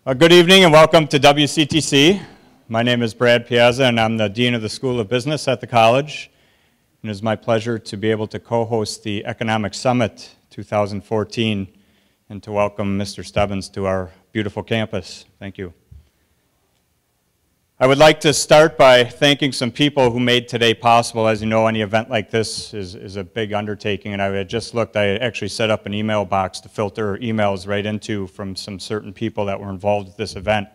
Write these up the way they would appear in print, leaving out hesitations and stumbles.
Good evening and welcome to WCTC. My name is Brad Piazza and I'm the Dean of the School of Business at the college. And it is my pleasure to be able to co-host the Economic Summit 2014 and to welcome Mr. Stebbins to our beautiful campus. Thank you. I would like to start by thanking some people who made today possible. As you know, any event like this is a big undertaking, and I had just looked, I actually set up an email box to filter emails right into from some certain people that were involved with this event.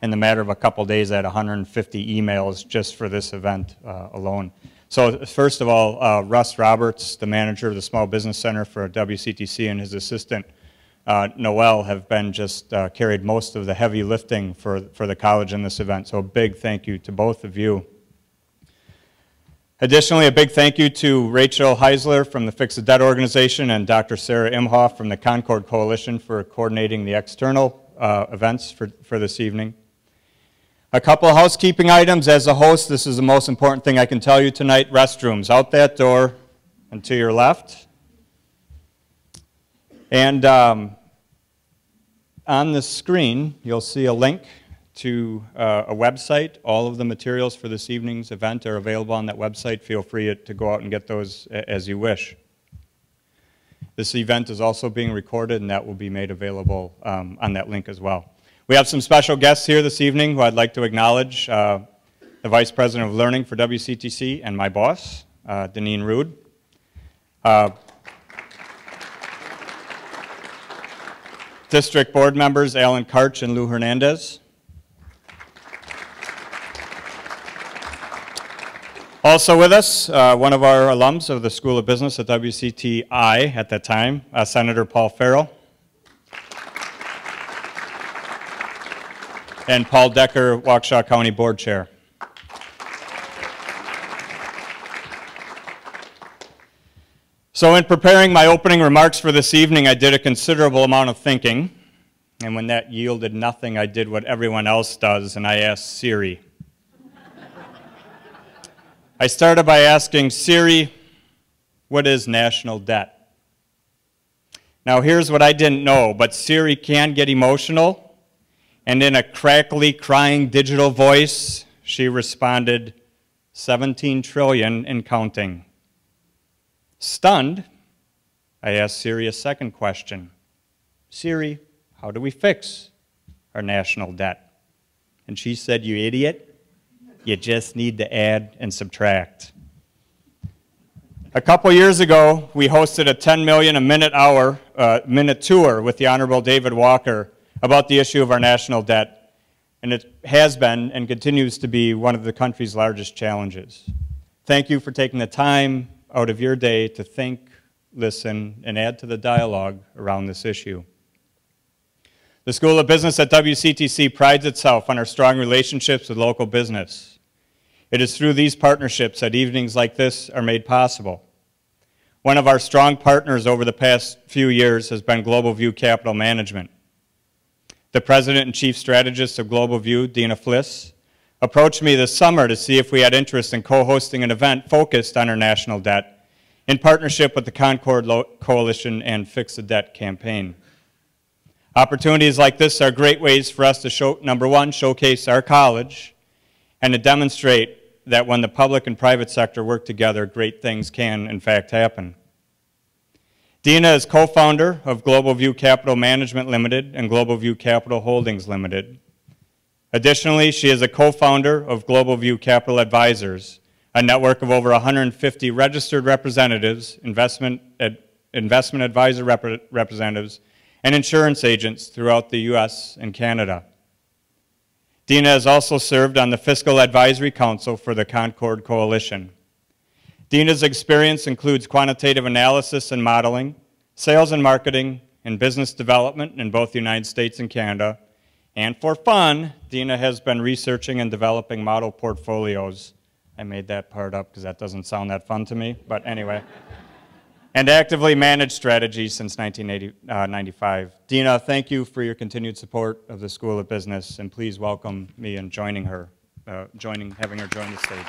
In the matter of a couple days, I had 150 emails just for this event alone. So first of all, Russ Roberts, the manager of the Small Business Center for WCTC, and his assistant, Noel, have been just carried most of the heavy lifting for the college in this event. So a big thank you to both of you. Additionally, a big thank you to Rachel Heisler from the Fix the Debt organization and Dr. Sarah Imhoff from the Concord Coalition for coordinating the external events for this evening. A couple of housekeeping items. As a host, this is the most important thing I can tell you tonight. Restrooms out that door and to your left. And on the screen, you'll see a link to a website. All of the materials for this evening's event are available on that website. Feel free to go out and get those as you wish. This event is also being recorded, and that will be made available on that link as well. We have some special guests here this evening who I'd like to acknowledge. The Vice President of Learning for WCTC and my boss, Deneen Rood. District Board members Alan Karch and Lou Hernandez. Also with us, one of our alums of the School of Business at WCTI at that time, Senator Paul Farrell. And Paul Decker, Waukesha County Board Chair. So in preparing my opening remarks for this evening, I did a considerable amount of thinking. And when that yielded nothing, I did what everyone else does, and I asked Siri. I started by asking Siri, what is national debt? Now here's what I didn't know, but Siri can get emotional, and in a crackly, crying digital voice, she responded, 17 trillion and counting. Stunned, I asked Siri a second question. Siri, how do we fix our national debt? And she said, you idiot, you just need to add and subtract. A couple years ago, we hosted a 10 million a minute tour with the Honorable David Walker about the issue of our national debt. And it has been and continues to be one of the country's largest challenges. Thank you for taking the time out of your day to think, listen, and add to the dialogue around this issue. The School of Business at WCTC prides itself on our strong relationships with local business. It is through these partnerships that evenings like this are made possible. One of our strong partners over the past few years has been Global View Capital Management. The President and Chief Strategist of Global View, Dina Fliss, approached me this summer to see if we had interest in co-hosting an event focused on our national debt in partnership with the Concord Coalition and Fix the Debt campaign. Opportunities like this are great ways for us to, number one, showcase our college and to demonstrate that when the public and private sector work together, great things can, in fact, happen. Dina is co-founder of Global View Capital Management Limited and Global View Capital Holdings Limited. Additionally, she is a co-founder of Global View Capital Advisors, a network of over 150 registered representatives, investment advisor representatives, and insurance agents throughout the U.S. and Canada. Dina has also served on the Fiscal Advisory Council for the Concord Coalition. Dina's experience includes quantitative analysis and modeling, sales and marketing, and business development in both the United States and Canada. And for fun, Dina has been researching and developing model portfolios. I made that part up because that doesn't sound that fun to me, but anyway. And actively managed strategies since 1995. Dina, thank you for your continued support of the School of Business, and please welcome me in having her join the stage.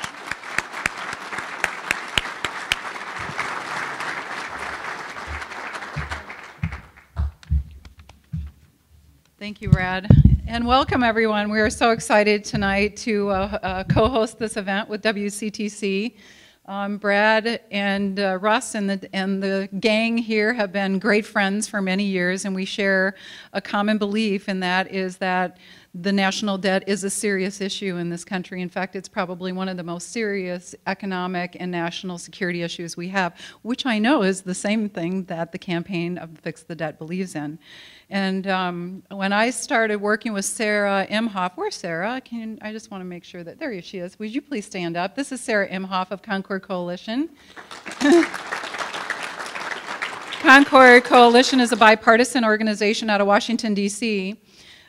Thank you, Brad. And welcome, everyone. We are so excited tonight to co-host this event with WCTC. Brad and Russ and the gang here have been great friends for many years, and we share a common belief, and that is that the national debt is a serious issue in this country. In fact, it's probably one of the most serious economic and national security issues we have, which I know is the same thing that the campaign of Fix the Debt believes in. And when I started working with Sarah Imhoff, where's Sarah? I just want to make sure that, there she is. Would you please stand up? This is Sarah Imhoff of Concord Coalition. Concord Coalition is a bipartisan organization out of Washington, D.C.,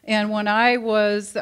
and when I was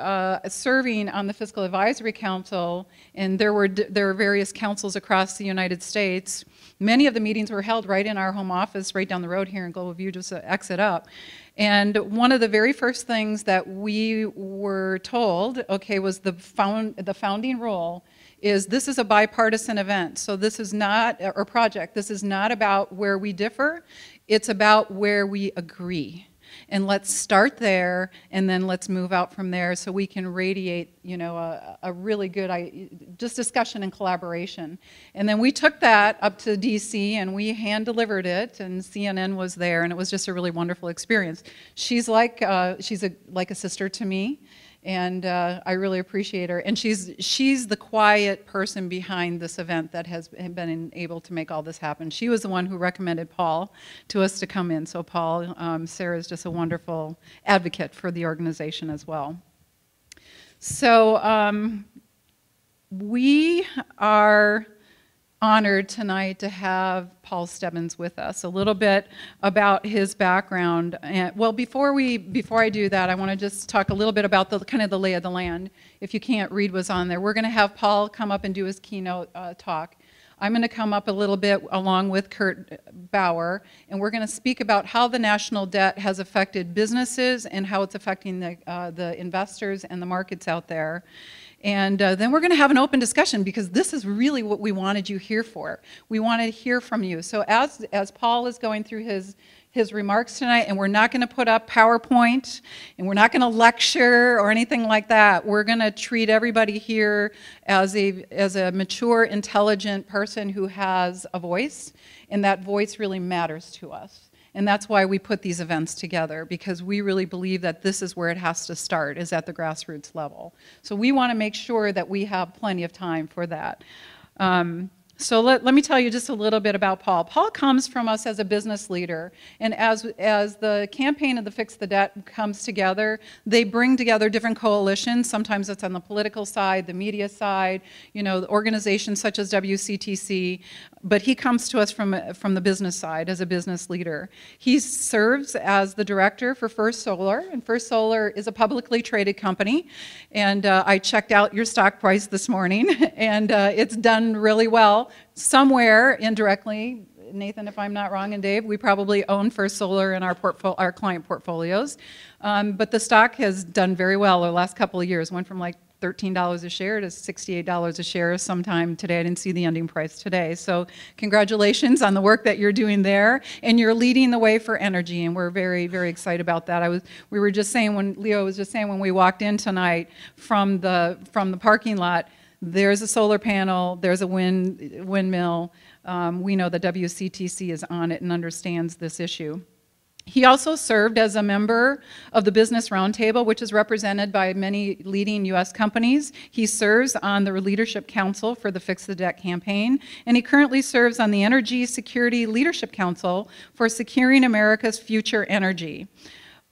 serving on the Fiscal Advisory Council, and there were various councils across the United States, many of the meetings were held right in our home office, right down the road here in Global View, just exit up. And one of the very first things that we were told, okay, was the founding rule is this is a bipartisan event. So this is not, or project, this is not about where we differ, it's about where we agree. And let's start there, and then let's move out from there so we can radiate, you know, a really good just discussion and collaboration. And then we took that up to DC, and we hand-delivered it, and CNN was there, and it was just a really wonderful experience. She's like a sister to me, and I really appreciate her. And she's the quiet person behind this event that has been able to make all this happen. She was the one who recommended Paul to us to come in. So Paul, Sarah is just a wonderful advocate for the organization as well. So we are honored tonight to have Paul Stebbins with us. A little bit about his background. Well, before I do that, I want to just talk a little bit about the kind of the lay of the land. If you can't read what's on there, we're going to have Paul come up and do his keynote talk. I'm going to come up a little bit along with Kurt Bauer, and we're going to speak about how the national debt has affected businesses and how it's affecting the investors and the markets out there. And then we're going to have an open discussion, because this is really what we wanted you here for. We wanted to hear from you. So as Paul is going through his remarks tonight, and we're not going to put up PowerPoint, and we're not going to lecture or anything like that. We're going to treat everybody here as a mature, intelligent person who has a voice, and that voice really matters to us. And that's why we put these events together, because we really believe that this is where it has to start, is at the grassroots level. So we want to make sure that we have plenty of time for that. So let me tell you just a little bit about Paul. Paul comes from us as a business leader, and as the campaign of the Fix the Debt comes together, they bring together different coalitions. Sometimes it's on the political side, the media side, you know, organizations such as WCTC, but he comes to us from the business side as a business leader. He serves as the director for First Solar, and First Solar is a publicly traded company, and I checked out your stock price this morning, and it's done really well. Somewhere indirectly, Nathan, if I'm not wrong, and Dave, we probably own First Solar in our client portfolios, but the stock has done very well the last couple of years. Went from like $13 a share to $68 a share sometime today. I didn't see the ending price today. So congratulations on the work that you're doing there, and you're leading the way for energy, and we're very, very excited about that. We were just saying, when Leo was just saying, when we walked in tonight from the parking lot, there's a solar panel, there's a windmill. We know that WCTC is on it and understands this issue. He also served as a member of the Business Roundtable, which is represented by many leading U.S. companies. He serves on the Leadership Council for the Fix the Debt campaign, and he currently serves on the Energy Security Leadership Council for securing America's future energy.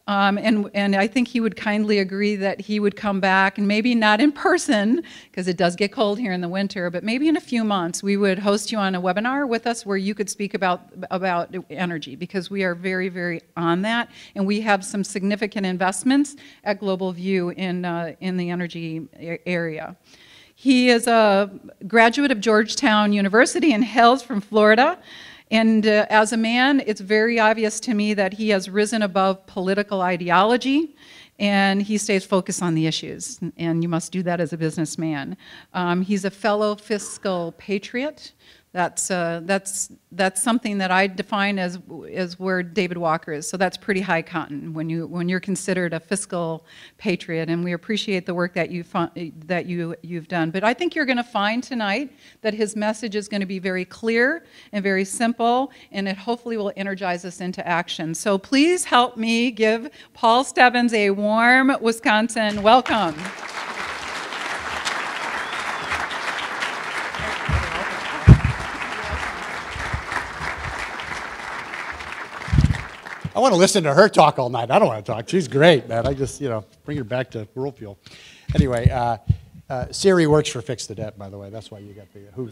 And I think he would kindly agree that he would come back, and maybe not in person, because it does get cold here in the winter, but maybe in a few months we would host you on a webinar with us where you could speak about energy, because we are very, very on that, and we have some significant investments at Global View in the energy area. He is a graduate of Georgetown University and hails from Florida. And as a man, it's very obvious to me that he has risen above political ideology, and he stays focused on the issues, and you must do that as a businessman. He's a fellow fiscal patriot. That's something that I define as where David Walker is. So that's pretty high cotton when you're considered a fiscal patriot. And we appreciate the work that you've done. But I think you're going to find tonight that his message is going to be very clear and very simple, and it hopefully will energize us into action. So please help me give Paul Stebbins a warm Wisconsin welcome. I want to listen to her talk all night. I don't want to talk. She's great, man. I just, bring her back to World Fuel. Anyway, Siri works for Fix the Debt, by the way. That's why you got the who.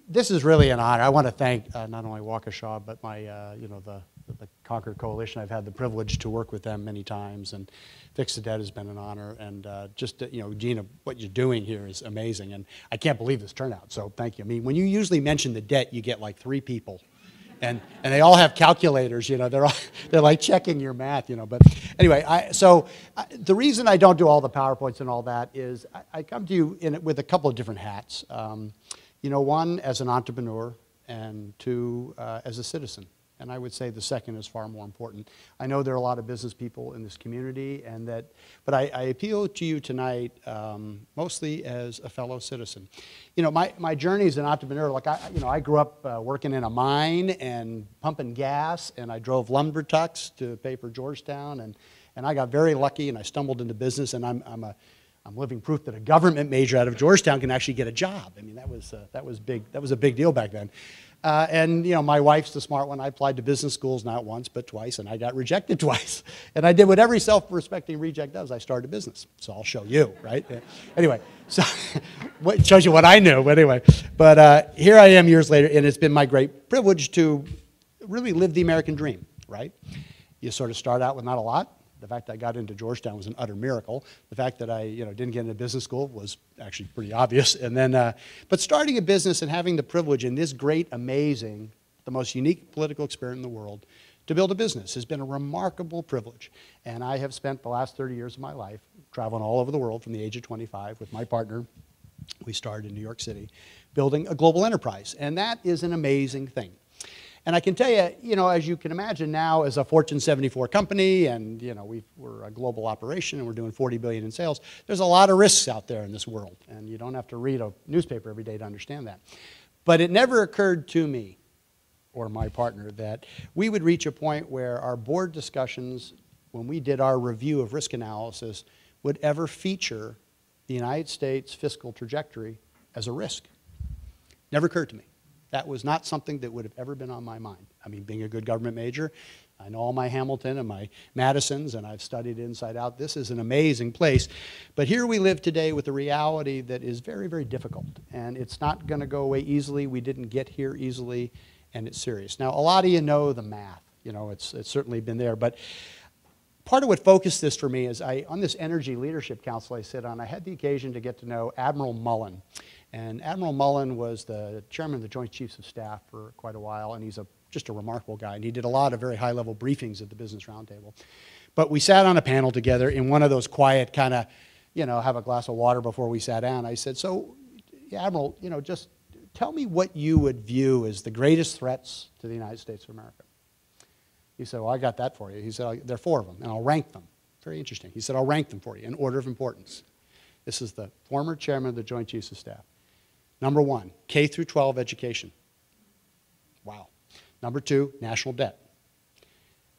This is really an honor. I want to thank not only Waukesha, but my, the Concord Coalition. I've had the privilege to work with them many times, and Fix the Debt has been an honor. And Gina, what you're doing here is amazing, and I can't believe this turnout. So thank you. I mean, when you usually mention the debt, you get like 3 people. And they all have calculators, they're like checking your math, But anyway, the reason I don't do all the PowerPoints and all that is I come to you with a couple of different hats. One, as an entrepreneur, and 2, as a citizen. And I would say the second is far more important. I know there are a lot of business people in this community, but I appeal to you tonight mostly as a fellow citizen. My journey as an entrepreneur, I grew up working in a mine and pumping gas, and I drove lumber trucks to pay for Georgetown, and I got very lucky, and I stumbled into business, and I'm living proof that a government major out of Georgetown can actually get a job. I mean, that was big. That was a big deal back then. My wife's the smart one. I applied to business schools not once but twice, and I got rejected twice. And I did what every self-respecting reject does. I started a business. So I'll show you, right? Anyway, so it shows you what I knew. But anyway, here I am years later, and it's been my great privilege to really live the American dream, right? You sort of start out with not a lot. The fact that I got into Georgetown was an utter miracle. The fact that I didn't get into business school was actually pretty obvious. And then, but starting a business and having the privilege in this great, amazing, the most unique political experiment in the world to build a business has been a remarkable privilege. And I have spent the last 30 years of my life traveling all over the world from the age of 25 with my partner. We started in New York City, building a global enterprise. And that is an amazing thing. And I can tell you, as you can imagine now, as a Fortune 74 company, and we're a global operation, and we're doing $40 billion in sales. There's a lot of risks out there in this world, and you don't have to read a newspaper every day to understand that. But it never occurred to me or my partner that we would reach a point where our board discussions, when we did our review of risk analysis, would ever feature the United States fiscal trajectory as a risk. Never occurred to me. That was not something that would have ever been on my mind. I mean, being a good government major, I know all my Hamilton and my Madisons, and I've studied inside out. This is an amazing place. But here we live today with a reality that is very, very difficult. And it's not going to go away easily. We didn't get here easily, and it's serious. Now, a lot of you know the math. It's certainly been there. But part of what focused this for me is on this Energy Leadership Council I sit on, I had the occasion to get to know Admiral Mullen. And Admiral Mullen was the chairman of the Joint Chiefs of Staff for quite a while, and he's just a remarkable guy. And he did a lot of very high-level briefings at the Business Roundtable. But we sat on a panel together in one of those quiet kind of, have a glass of water before we sat down. I said, so, Admiral, just tell me what you would view as the greatest threats to the United States of America. He said, well, I got that for you. He said, there are 4 of them, and I'll rank them. Very interesting. He said, I'll rank them for you in order of importance. This is the former chairman of the Joint Chiefs of Staff. Number 1, K through 12 education. Wow. Number 2, national debt.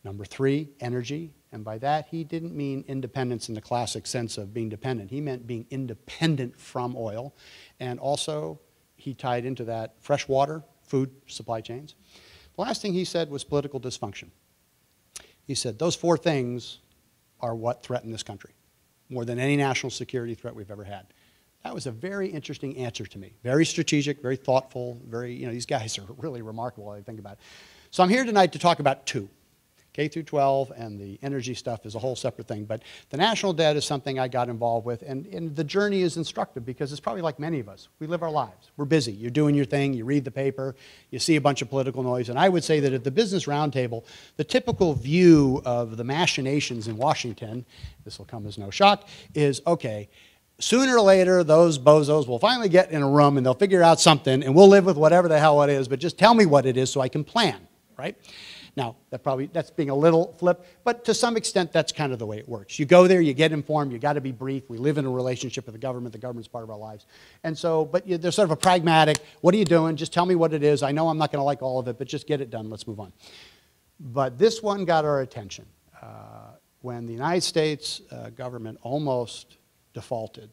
Number 3, energy. And by that, he didn't mean independence in the classic sense of being dependent. He meant being independent from oil. And also, he tied into that fresh water, food supply chains. The last thing he said was political dysfunction. He said, those 4 things are what threaten this country more than any national security threat we've ever had. That was a very interesting answer to me. Very strategic, very thoughtful, these guys are really remarkable, I think about it. So I'm here tonight to talk about 2. K through 12 and the energy stuff is a whole separate thing. But the national debt is something I got involved with, and the journey is instructive because it's probably like many of us. We live our lives. We're busy. You're doing your thing. You read the paper. You see a bunch of political noise. And I would say that at the Business Roundtable, the typical view of the machinations in Washington, this will come as no shock, is, okay, sooner or later, those bozos will finally get in a room and they'll figure out something, and we'll live with whatever the hell it is, but just tell me what it is so I can plan, right? Now, that's being a little flip, but to some extent, that's kind of the way it works. You go there, you get informed, you got to be brief. We live in a relationship with the government's part of our lives. And so, but there's sort of a pragmatic, what are you doing? Just tell me what it is. I know I'm not going to like all of it, but just get it done. Let's move on. But this one got our attention when the United States government almost defaulted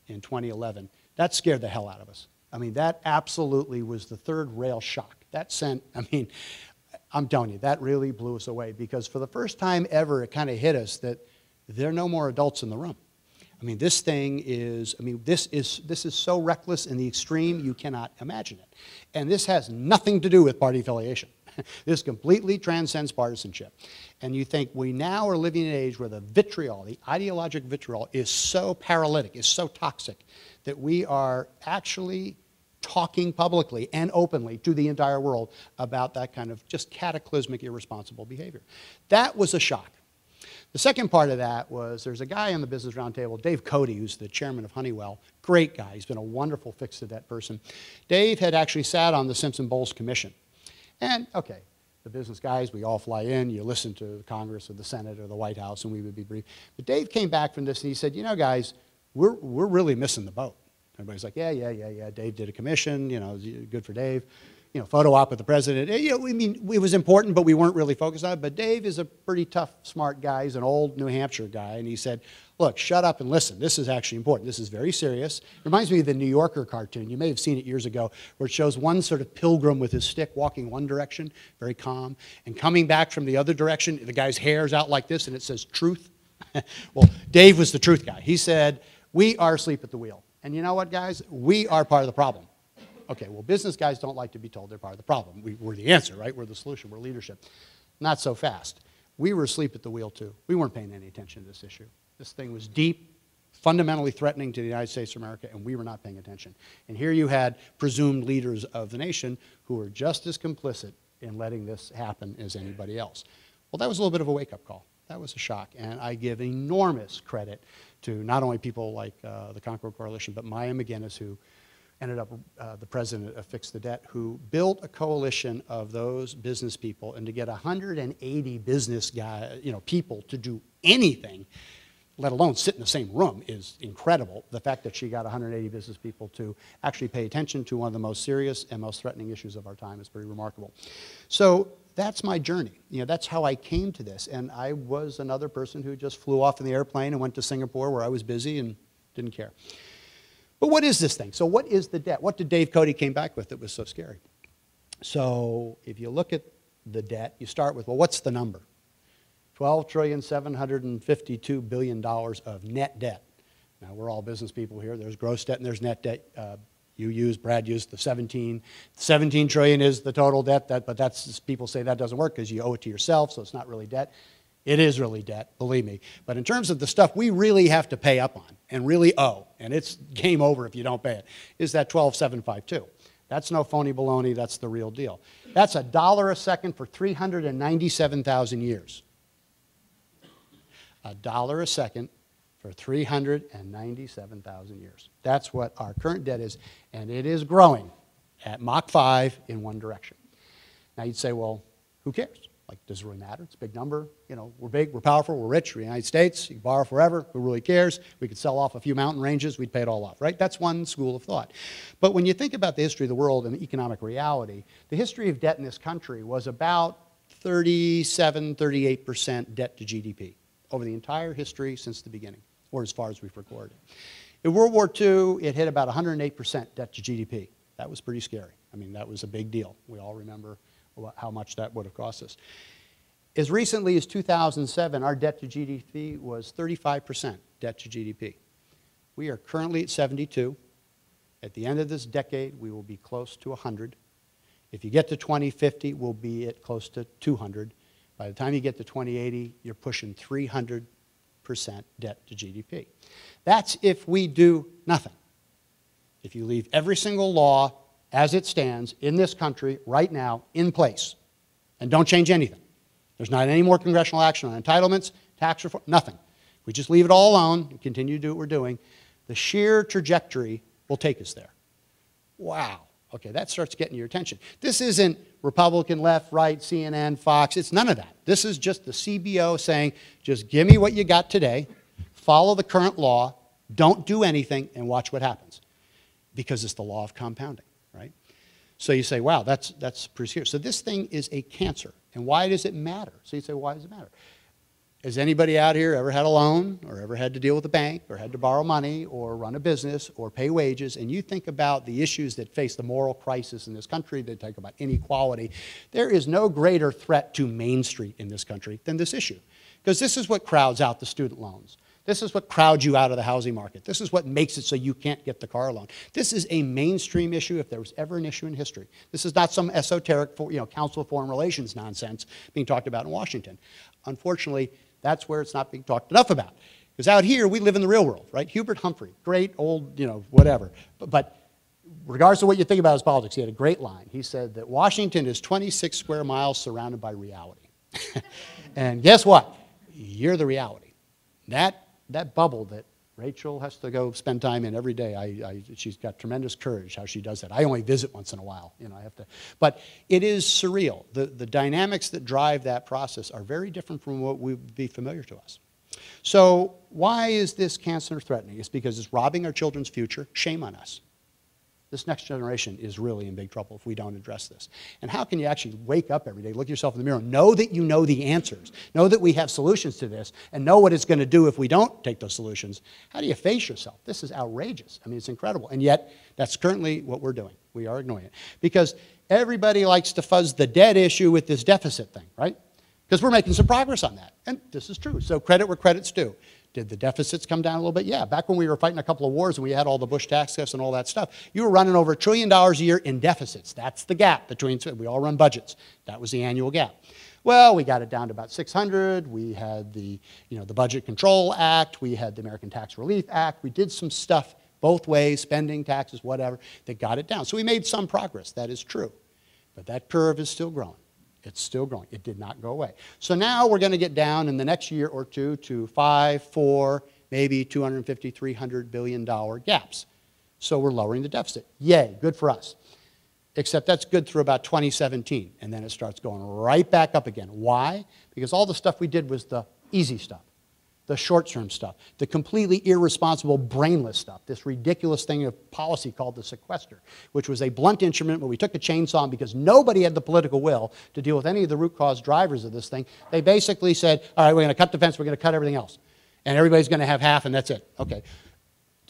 in 2011. That scared the hell out of us. I mean, that absolutely was the third rail shock. That sent, I'm telling you, that really blew us away, because for the first time ever, it kind of hit us that there are no more adults in the room. I mean, this thing is, this is so reckless in the extreme, you cannot imagine it. And this has nothing to do with party affiliation. This completely transcends partisanship. And you think we now are living in an age where the vitriol, the ideologic vitriol, is so paralytic, is so toxic, that we are actually talking publicly and openly to the entire world about that kind of just cataclysmic, irresponsible behavior. That was a shock. The second part of that was there's a guy on the Business Roundtable, Dave Cote, who's the chairman of Honeywell. Great guy. He's been a wonderful fix-to-debt person. Dave had actually sat on the Simpson-Bowles Commission. And, okay, the business guys, we all fly in, you listen to the Congress or the Senate or the White House, and we would be brief. But Dave came back from this and he said, you know, guys, we're really missing the boat. Everybody's like, yeah, Dave did a commission, good for Dave. Photo op with the president. It was important, but we weren't really focused on it. But Dave is a pretty tough, smart guy. He's an old New Hampshire guy. And he said, look, shut up and listen. This is actually important. This is very serious. It reminds me of the New Yorker cartoon. You may have seen it years ago, where it shows one sort of pilgrim with his stick walking one direction, very calm, and coming back from the other direction, the guy's hair's out like this, and it says truth. Well, Dave was the truth guy. He said, we are asleep at the wheel. And you know what, guys? We are part of the problem. Okay, well, business guys don't like to be told they're part of the problem. We're the answer, right? We're the solution. We're leadership. Not so fast. We were asleep at the wheel, too. We weren't paying any attention to this issue. This thing was deep, fundamentally threatening to the United States of America, and we were not paying attention. And here you had presumed leaders of the nation who were just as complicit in letting this happen as anybody else. Well, that was a little bit of a wake-up call. That was a shock. And I give enormous credit to not only people like the Concord Coalition, but Maya McGinnis, who ended up the president of Fix the Debt, who built a coalition of those business people, and to get 180 business people to do anything, let alone sit in the same room, is incredible. The fact that she got 180 business people to actually pay attention to one of the most serious and most threatening issues of our time is pretty remarkable. So that's my journey. That's how I came to this. And I was another person who just flew off in the airplane and went to Singapore, where I was busy and didn't care. But what is this thing? So what is the debt? What did Dave Cote came back with that was so scary? So if you look at the debt, you start with, well, what's the number? $12,752 billion of net debt. Now, we're all business people here. There's gross debt and there's net debt. Brad used the 17. 17 trillion is the total debt, but that's, people say that doesn't work because you owe it to yourself, so it's not really debt. It is really debt, believe me. But in terms of the stuff we really have to pay up on and really owe, and it's game over if you don't pay it, is that 12,752. That's no phony baloney. That's the real deal. That's $1 a second for 397,000 years. $1 a second for 397,000 years. That's what our current debt is, and it is growing at Mach 5 in one direction. Now you'd say, well, who cares? Like, does it really matter? It's a big number. We're big, we're powerful, we're rich, we're the United States. You can borrow forever. Who really cares? We could sell off a few mountain ranges. We'd pay it all off, right? That's one school of thought. But when you think about the history of the world and the economic reality, the history of debt in this country was about 37, 38% debt to GDP over the entire history since the beginning, or as far as we've recorded. In World War II, it hit about 108% debt to GDP. That was pretty scary. That was a big deal. We all remember how much that would have cost us. As recently as 2007, our debt to GDP was 35% debt to GDP. We are currently at 72. At the end of this decade, we will be close to 100. If you get to 2050, we'll be at close to 200. By the time you get to 2080, you're pushing 300% debt to GDP. That's if we do nothing. If you leave every single law as it stands in this country right now in place and don't change anything. There's not any more congressional action on entitlements, tax reform, nothing. If we just leave it all alone and continue to do what we're doing, The sheer trajectory will take us there. Wow. Okay, that starts getting your attention. This isn't Republican, left, right, CNN, Fox. It's none of that. This is just the CBO saying, just give me what you got today, follow the current law, don't do anything, and watch what happens. Because it's the law of compounding, right? So you say, wow, that's pretty serious. So this thing is a cancer. And why does it matter? So you say, why does it matter? Has anybody out here ever had a loan or ever had to deal with a bank or had to borrow money or run a business or pay wages? And you think about the issues that face the moral crisis in this country, they talk about inequality. There is no greater threat to Main Street in this country than this issue. Because this is what crowds out the student loans. This is what crowds you out of the housing market. This is what makes it so you can't get the car loan. This is a mainstream issue if there was ever an issue in history. This is not some esoteric Council of Foreign Relations nonsense being talked about in Washington. Unfortunately, that's where it's not being talked enough about. Because out here, we live in the real world, right? Hubert Humphrey, great old, whatever. But regardless of what you think about his politics, he had a great line. He said that Washington is 26 square miles surrounded by reality. And guess what? You're the reality. That bubble that Rachel has to go spend time in every day, she's got tremendous courage how she does that. I only visit once in a while, I have to. But it is surreal. The dynamics that drive that process are very different from what would be familiar to us. So why is this cancer threatening? It's because it's robbing our children's future. Shame on us. This next generation is really in big trouble if we don't address this. And how can you actually wake up every day, look yourself in the mirror, know that you know the answers, know that we have solutions to this, and know what it's going to do if we don't take those solutions? How do you face yourself? This is outrageous. I mean, it's incredible. And yet, that's currently what we're doing. We are ignoring it. Because everybody likes to fuzz the debt issue with this deficit thing, right? Because we're making some progress on that. And this is true. So credit where credit's due. Did the deficits come down a little bit? Yeah. Back when we were fighting a couple of wars and we had all the Bush tax cuts and all that stuff, you were running over $1 trillion a year in deficits. That's the gap between, we all run budgets. That was the annual gap. Well, we got it down to about 600. We had the Budget Control Act. We had the American Tax Relief Act. We did some stuff both ways, spending, taxes, whatever, that got it down. So we made some progress. That is true. But that curve is still growing. It's still growing. It did not go away. So now we're going to get down in the next year or two to 5, 4, maybe $250, $300 billion gaps. So we're lowering the deficit. Yay, good for us. Except that's good through about 2017, and then it starts going right back up again. Why? Because all the stuff we did was the easy stuff, the short-term stuff, the completely irresponsible, brainless stuff, this ridiculous thing of policy called the sequester, which was a blunt instrument where we took a chainsaw, and because nobody had the political will to deal with any of the root cause drivers of this thing, they basically said, all right, we're going to cut the fence, we're going to cut everything else. And everybody's going to have half, and that's it. Okay.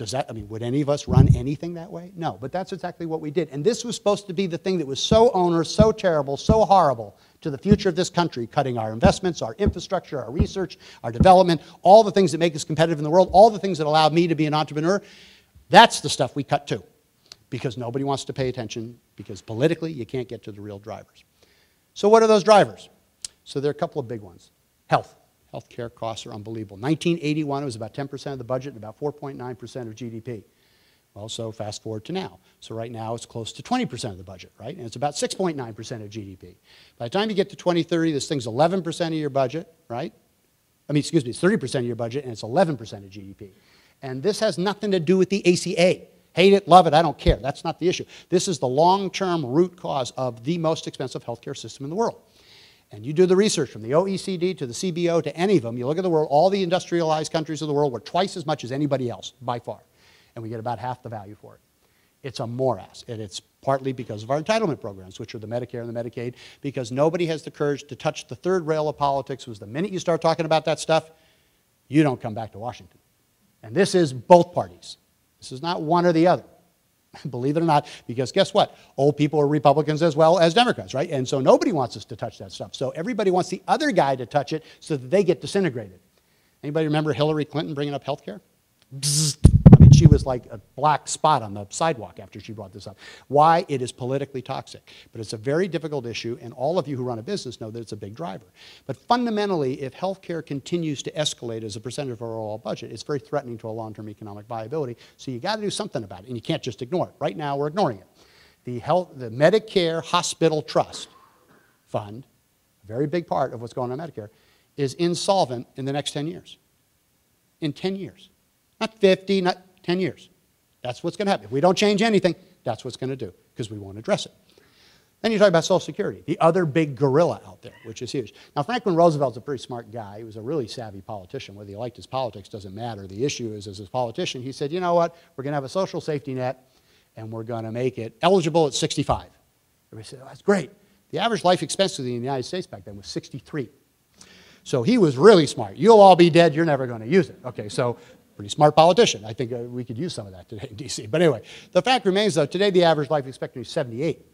Would any of us run anything that way? No, but that's exactly what we did. And this was supposed to be the thing that was so onerous, so terrible, so horrible to the future of this country, cutting our investments, our infrastructure, our research, our development, all the things that make us competitive in the world, all the things that allow me to be an entrepreneur. That's the stuff we cut too, because nobody wants to pay attention, because politically you can't get to the real drivers. So what are those drivers? So there are a couple of big ones. Health. Healthcare costs are unbelievable. 1981, it was about 10% of the budget and about 4.9% of GDP. Well, so fast forward to now. So right now it's close to 20% of the budget, right? And it's about 6.9% of GDP. By the time you get to 2030, this thing's 11% of your budget, right? It's 30% of your budget, and it's 11% of GDP. And this has nothing to do with the ACA. Hate it, love it, I don't care. That's not the issue. This is the long-term root cause of the most expensive healthcare system in the world. And you do the research from the OECD to the CBO to any of them, you look at the world, all the industrialized countries of the world were twice as much as anybody else, by far. And we get about half the value for it. It's a morass, and it's partly because of our entitlement programs, which are the Medicare and the Medicaid, because nobody has the courage to touch the third rail of politics, was the minute you start talking about that stuff, you don't come back to Washington. And this is both parties. This is not one or the other. Believe it or not, because guess what? Old people are Republicans as well as Democrats, right? And so nobody wants us to touch that stuff. So everybody wants the other guy to touch it so that they get disintegrated. Anybody remember Hillary Clinton bringing up health care? She was like a black spot on the sidewalk after she brought this up. Why? It is politically toxic. But it's a very difficult issue, and all of you who run a business know that it's a big driver. But fundamentally, if health care continues to escalate as a percentage of our overall budget, it's very threatening to a long-term economic viability. So you got to do something about it, and you can't just ignore it. Right now, we're ignoring it. The Medicare Hospital Trust Fund, a very big part of what's going on in Medicare, is insolvent in the next 10 years. In 10 years. Not 50, not 10 years. That's what's going to happen. If we don't change anything, that's what's going to do, because we won't address it. Then you talk about Social Security, the other big gorilla out there, which is huge. Now, Franklin Roosevelt's a pretty smart guy. He was a really savvy politician. Whether you liked his politics doesn't matter. The issue is, as a politician, he said, you know what, we're going to have a social safety net, and we're going to make it eligible at 65. Everybody said, oh, that's great. The average life expectancy in the United States back then was 63. So he was really smart. You'll all be dead, you're never going to use it. Okay, so pretty smart politician. I think we could use some of that today in D.C. But anyway, the fact remains, though, today the average life expectancy is 78.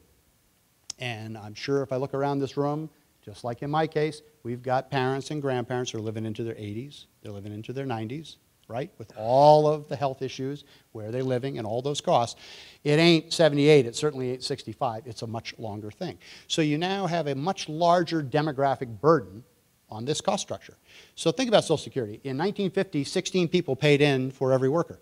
And I'm sure if I look around this room, just like in my case, we've got parents and grandparents who are living into their 80s, they're living into their 90s, right? With all of the health issues, where they're living, and all those costs. It ain't 78, it certainly ain't 65, it's a much longer thing. So you now have a much larger demographic burden on this cost structure. So think about Social Security. In 1950, 16 people paid in for every worker.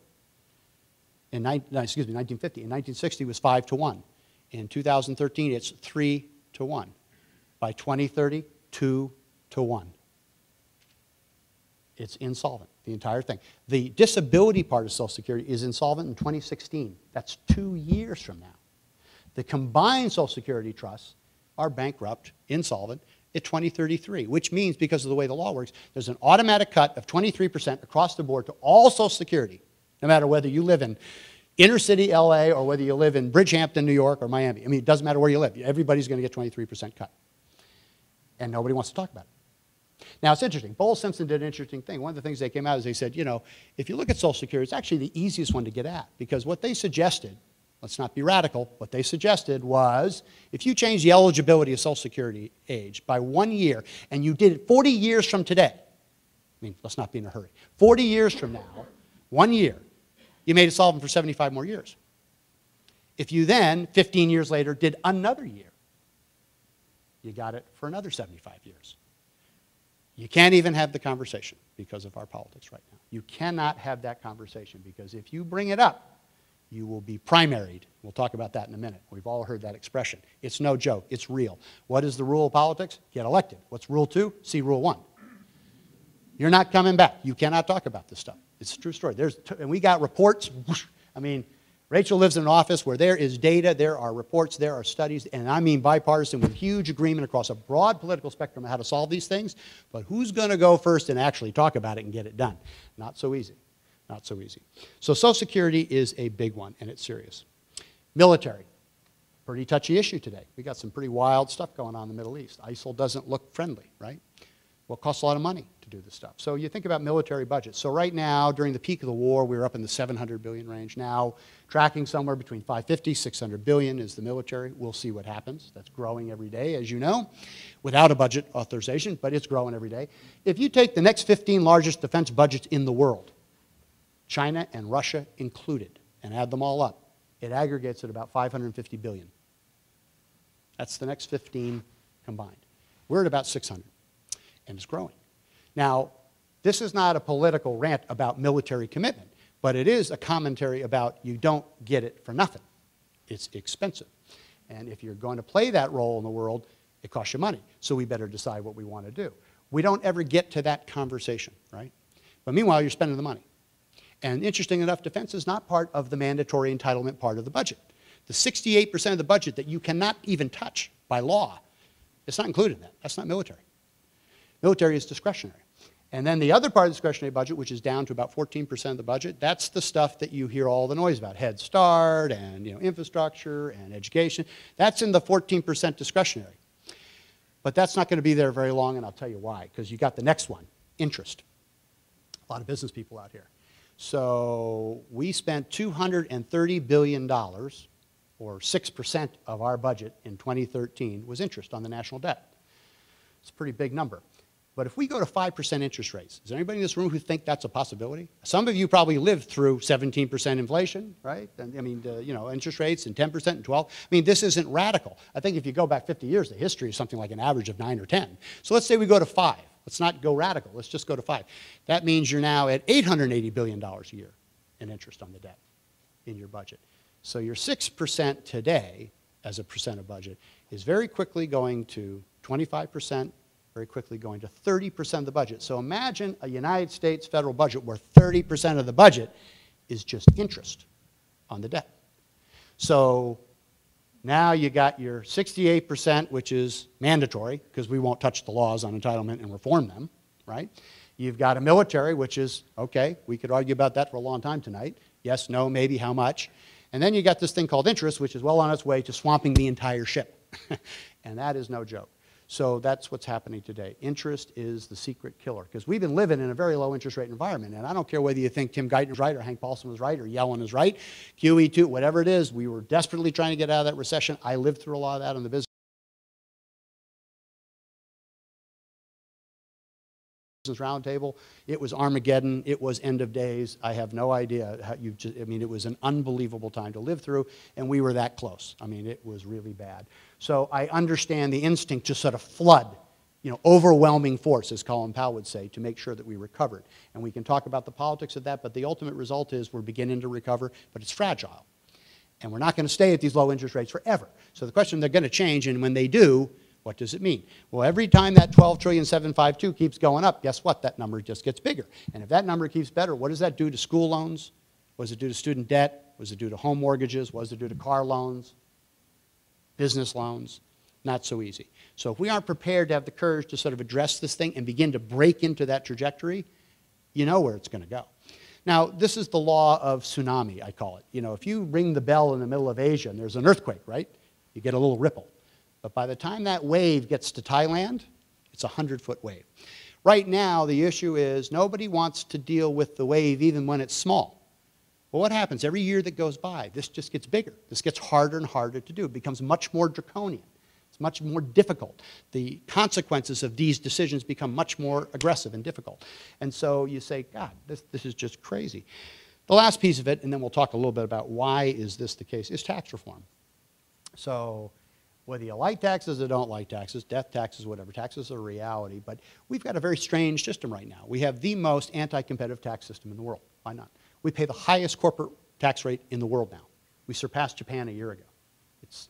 In 1950. In 1960, it was 5 to 1. In 2013, it's 3 to 1. By 2030, 2 to 1. It's insolvent, the entire thing. The disability part of Social Security is insolvent in 2016. That's 2 years from now. The combined Social Security trusts are bankrupt, insolvent, at 2033, which means, because of the way the law works, there's an automatic cut of 23% across the board to all Social Security, no matter whether you live in inner city LA or whether you live in Bridgehampton, New York, or Miami. I mean, it doesn't matter where you live. Everybody's going to get 23% cut. And nobody wants to talk about it. Now, it's interesting. Bowles Simpson did an interesting thing. One of the things they came out is they said, you know, if you look at Social Security, it's actually the easiest one to get at, because what they suggested, let's not be radical, what they suggested was, if you change the eligibility of Social Security age by 1 year, and you did it 40 years from today, I mean, let's not be in a hurry, 40 years from now, 1 year, you made it solvent for 75 more years. If you then, 15 years later, did another year, you got it for another 75 years. You can't even have the conversation because of our politics right now. You cannot have that conversation, because if you bring it up, you will be primaried. We'll talk about that in a minute. We've all heard that expression. It's no joke. It's real. What is the rule of politics? Get elected. What's rule 2? See rule 1. You're not coming back. You cannot talk about this stuff. It's a true story. And we got reports. Whoosh, I mean, Rachel lives in an office where there is data, there are reports, there are studies, and I mean bipartisan, with huge agreement across a broad political spectrum on how to solve these things. But who's going to go first and actually talk about it and get it done? Not so easy. Not so easy. So Social Security is a big one, and it's serious. Military. Pretty touchy issue today. We got some pretty wild stuff going on in the Middle East. ISIL doesn't look friendly, right? Well, it costs a lot of money to do this stuff. So you think about military budgets. So right now, during the peak of the war, we were up in the 700 billion range. Now, tracking somewhere between 550, 600 billion is the military. We'll see what happens. That's growing every day, as you know, without a budget authorization, but it's growing every day. If you take the next 15 largest defense budgets in the world, China and Russia included, and add them all up, it aggregates at about 550 billion. That's the next 15 combined. We're at about 600, and it's growing. Now, this is not a political rant about military commitment, but it is a commentary about you don't get it for nothing. It's expensive. And if you're going to play that role in the world, it costs you money. So we better decide what we want to do. We don't ever get to that conversation, right? But meanwhile, you're spending the money. And interesting enough, defense is not part of the mandatory entitlement part of the budget. The 68% of the budget that you cannot even touch by law, it's not included in that. That's not military. Military is discretionary. And then the other part of the discretionary budget, which is down to about 14% of the budget, that's the stuff that you hear all the noise about, Head Start and infrastructure and education. That's in the 14% discretionary. But that's not going to be there very long, and I'll tell you why, because you got the next one, interest. A lot of business people out here. So we spent $230 billion, or 6% of our budget in 2013 was interest on the national debt. It's a pretty big number. But if we go to 5% interest rates, is there anybody in this room who think that's a possibility? Some of you probably lived through 17% inflation, right? And, I mean, interest rates and 10% and 12. I mean, this isn't radical. I think if you go back 50 years, the history is something like an average of 9 or 10. So let's say we go to 5. Let's not go radical. Let's just go to 5. That means you're now at $880 billion a year in interest on the debt in your budget. So your 6% today as a percent of budget is very quickly going to 25%, very quickly going to 30% of the budget. So imagine a United States federal budget where 30% of the budget is just interest on the debt. So now you got your 68%, which is mandatory, because we won't touch the laws on entitlement and reform them, right? You've got a military, which is, okay, we could argue about that for a long time tonight. Yes, no, maybe, how much? And then you got this thing called interest, which is well on its way to swamping the entire ship. And that is no joke. So that's what's happening today. Interest is the secret killer, because we've been living in a very low interest rate environment. And I don't care whether you think Tim Guyton was right or Hank Paulson was right or Yellen is right, QE2, whatever it is, we were desperately trying to get out of that recession. I lived through a lot of that on the business roundtable. It was Armageddon. It was end of days. I have no idea how you just, I mean, it was an unbelievable time to live through, and we were that close. I mean, it was really bad. So I understand the instinct to sort of flood, overwhelming force, as Colin Powell would say, to make sure that we recovered. And we can talk about the politics of that, but the ultimate result is we're beginning to recover, but it's fragile. And we're not going to stay at these low interest rates forever. So the question, they're going to change, and when they do, what does it mean? Well, every time that 12,752,000,000 keeps going up, guess what? That number just gets bigger. And if that number keeps better, what does that do to school loans? What does it do to student debt? What does it do to home mortgages? What does it do to car loans? Business loans? Not so easy. So if we aren't prepared to have the courage to sort of address this thing and begin to break into that trajectory, you know where it's going to go. Now, this is the law of tsunami, I call it. If you ring the bell in the middle of Asia and there's an earthquake, right? You get a little ripple. But by the time that wave gets to Thailand, it's a 100-foot wave. Right now, the issue is nobody wants to deal with the wave even when it's small. Well, what happens? Every year that goes by, this just gets bigger. This gets harder and harder to do. It becomes much more draconian. It's much more difficult. The consequences of these decisions become much more aggressive and difficult. And so you say, God, this is just crazy. The last piece of it, and then we'll talk a little bit about why is this the case, is tax reform. So whether you like taxes or don't like taxes, death taxes, whatever, taxes are a reality, but we've got a very strange system right now. We have the most anti-competitive tax system in the world. Why not? We pay the highest corporate tax rate in the world now. We surpassed Japan a year ago. It's,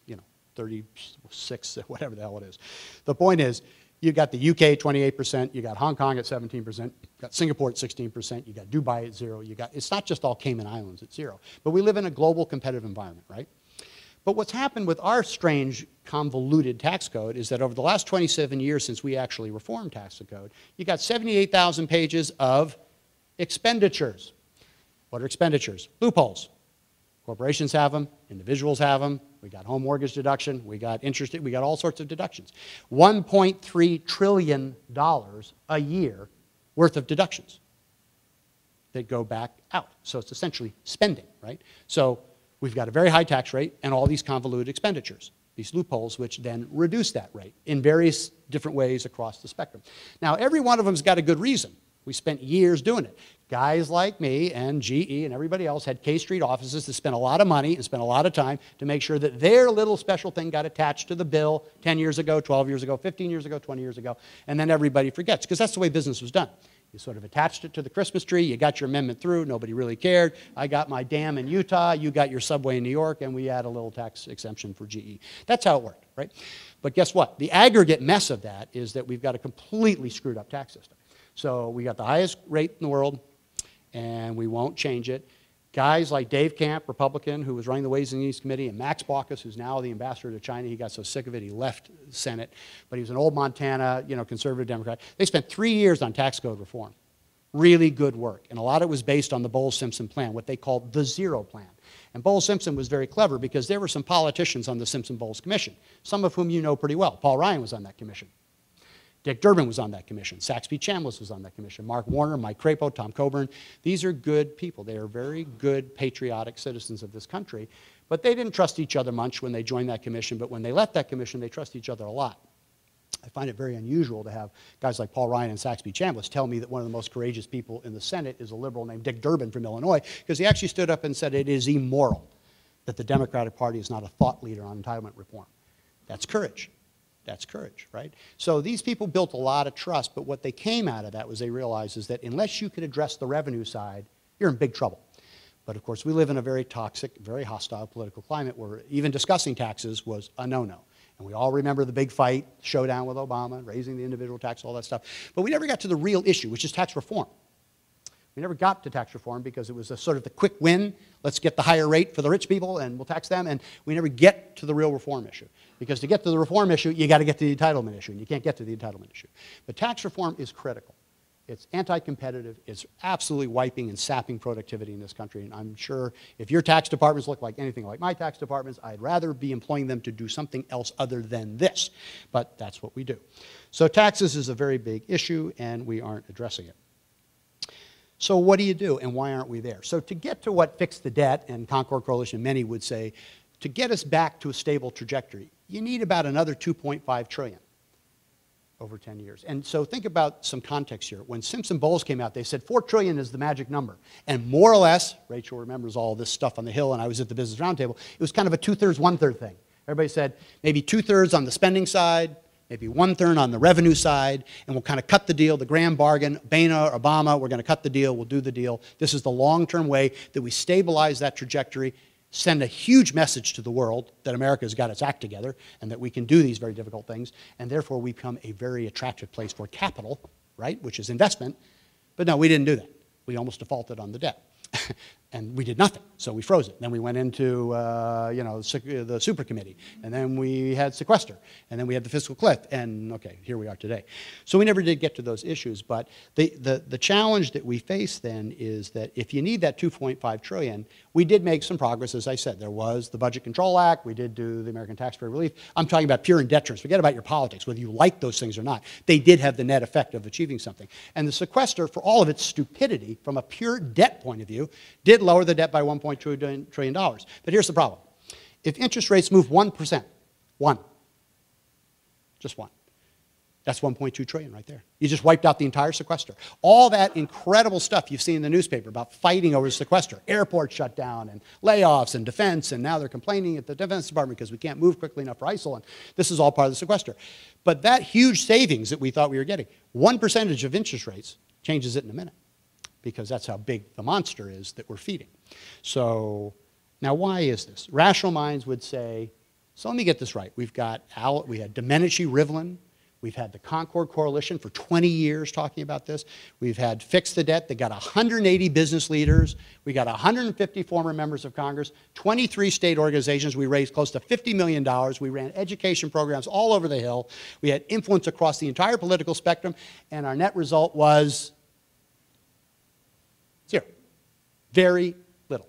36, whatever the hell it is. The point is, you've got the UK at 28%, you got Hong Kong at 17%, you got Singapore at 16%, you got Dubai at 0%, it's not just all Cayman Islands at 0%. But we live in a global competitive environment, right? But what's happened with our strange, convoluted tax code is that over the last 27 years since we actually reformed tax code, you got 78,000 pages of expenditures. What are expenditures? Loopholes. Corporations have them, individuals have them, we got home mortgage deduction, we got interest, we got all sorts of deductions. $1.3 trillion a year worth of deductions that go back out. So it's essentially spending, right? So we've got a very high tax rate and all these convoluted expenditures, these loopholes, which then reduce that rate in various different ways across the spectrum. Now, every one of them's got a good reason. We spent years doing it. Guys like me and GE and everybody else had K Street offices that spent a lot of money and spent a lot of time to make sure that their little special thing got attached to the bill 10 years ago, 12 years ago, 15 years ago, 20 years ago, and then everybody forgets, because that's the way business was done. You sort of attached it to the Christmas tree, you got your amendment through, nobody really cared. I got my dam in Utah, you got your subway in New York, and we had a little tax exemption for GE. That's how it worked, right? But guess what? The aggregate mess of that is that we've got a completely screwed up tax system. So we got the highest rate in the world, and we won't change it. Guys like Dave Camp, Republican, who was running the Ways and Means Committee, and Max Baucus, who's now the ambassador to China, he got so sick of it, he left the Senate. But he was an old Montana, conservative Democrat. They spent 3 years on tax code reform. Really good work. And a lot of it was based on the Bowles-Simpson plan, what they called the Zero Plan. And Bowles-Simpson was very clever because there were some politicians on the Simpson-Bowles Commission, some of whom you know pretty well. Paul Ryan was on that commission. Dick Durbin was on that commission. Saxby Chambliss was on that commission. Mark Warner, Mike Crapo, Tom Coburn. These are good people. They are very good, patriotic citizens of this country. But they didn't trust each other much when they joined that commission. But when they left that commission, they trust each other a lot. I find it very unusual to have guys like Paul Ryan and Saxby Chambliss tell me that one of the most courageous people in the Senate is a liberal named Dick Durbin from Illinois, because he actually stood up and said it is immoral that the Democratic Party is not a thought leader on entitlement reform. That's courage. That's courage, right? So these people built a lot of trust, but what they came out of that was they realized is that unless you can address the revenue side, you're in big trouble. But of course, we live in a very toxic, very hostile political climate where even discussing taxes was a no-no. And we all remember the big fight, showdown with Obama, raising the individual tax, all that stuff. But we never got to the real issue, which is tax reform. We never got to tax reform because it was a sort of the quick win. Let's get the higher rate for the rich people and we'll tax them. And we never get to the real reform issue. Because to get to the reform issue, you got to get to the entitlement issue. And you can't get to the entitlement issue. But tax reform is critical. It's anti-competitive. It's absolutely wiping and sapping productivity in this country. And I'm sure if your tax departments look like anything like my tax departments, I'd rather be employing them to do something else other than this. But that's what we do. So taxes is a very big issue, and we aren't addressing it. So what do you do, and why aren't we there? So to get to what fixed the debt, and Concord Coalition, many would say, to get us back to a stable trajectory, you need about another $2.5 trillion over 10 years. And so think about some context here. When Simpson-Bowles came out, they said $4 trillion is the magic number. And more or less, Rachel remembers all this stuff on the Hill, and I was at the Business Roundtable, it was kind of a 2/3, 1/3 thing. Everybody said maybe 2/3 on the spending side, maybe 1/3 on the revenue side, and we'll kind of cut the deal, the grand bargain, Boehner, Obama, we're going to cut the deal, we'll do the deal. This is the long-term way that we stabilize that trajectory, send a huge message to the world that America's got its act together and that we can do these very difficult things, and therefore we become a very attractive place for capital, right, which is investment. But no, we didn't do that. We almost defaulted on the debt. And we did nothing, so we froze it. Then we went into the super committee, and then we had sequester, and then we had the fiscal cliff, and okay, here we are today. So we never did get to those issues, but the challenge that we face then is that if you need that $2.5 trillion, we did make some progress, as I said. There was the Budget Control Act, we did do the American Taxpayer Relief. I'm talking about pure indebtedness. Forget about your politics, whether you like those things or not. They did have the net effect of achieving something. And the sequester, for all of its stupidity, from a pure debt point of view, did lower the debt by $1.2 trillion. But here's the problem. If interest rates move 1%, just one, that's $1.2 trillion right there. You just wiped out the entire sequester. All that incredible stuff you've seen in the newspaper about fighting over the sequester, airports shut down and layoffs and defense, and now they're complaining at the Defense Department because we can't move quickly enough for ISIL, and this is all part of the sequester. But that huge savings that we thought we were getting, 1% of interest rates changes it in a minute, because that's how big the monster is that we're feeding. So now why is this? Rational minds would say, so let me get this right. We had Domenici Rivlin. We've had the Concord Coalition for 20 years talking about this. We've had Fix the Debt. They got 180 business leaders. We got 150 former members of Congress, 23 state organizations. We raised close to $50 million. We ran education programs all over the Hill. We had influence across the entire political spectrum, and our net result was zero. Very little.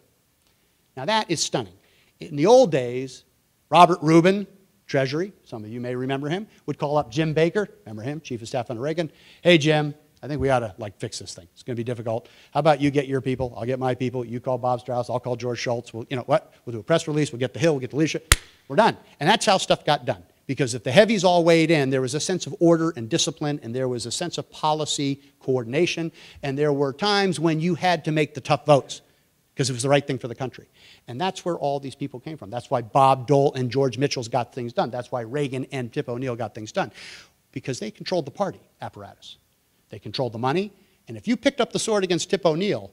Now that is stunning. In the old days, Robert Rubin, Treasury, some of you may remember him, would call up Jim Baker, remember him, Chief of Staff under Reagan. Hey Jim, I think we ought to fix this thing. It's going to be difficult. How about you get your people, I'll get my people, you call Bob Strauss, I'll call George Shultz. We'll, you know what, we'll do a press release, we'll get the Hill, we'll get the leadership, we're done. And that's how stuff got done. Because if the heavies all weighed in, there was a sense of order and discipline, and there was a sense of policy coordination, and there were times when you had to make the tough votes because it was the right thing for the country. And that's where all these people came from. That's why Bob Dole and George Mitchell's got things done. That's why Reagan and Tip O'Neill got things done. Because they controlled the party apparatus. They controlled the money, and if you picked up the sword against Tip O'Neill,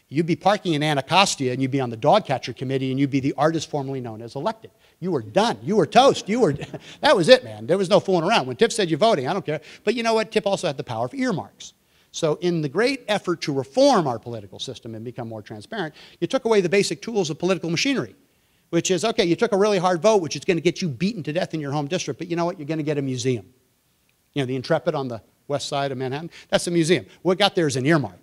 you'd be parking in Anacostia, and you'd be on the dog catcher committee, and you'd be the artist formerly known as elected. You were done. You were toast. That was it, man. There was no fooling around. When Tip said you're voting, I don't care. But you know what? Tip also had the power of earmarks. So in the great effort to reform our political system and become more transparent, you took away the basic tools of political machinery, which is, okay, you took a really hard vote, which is going to get you beaten to death in your home district, but you know what? You're going to get a museum. You know, the Intrepid on the west side of Manhattan, that's a museum. What got there is an earmark.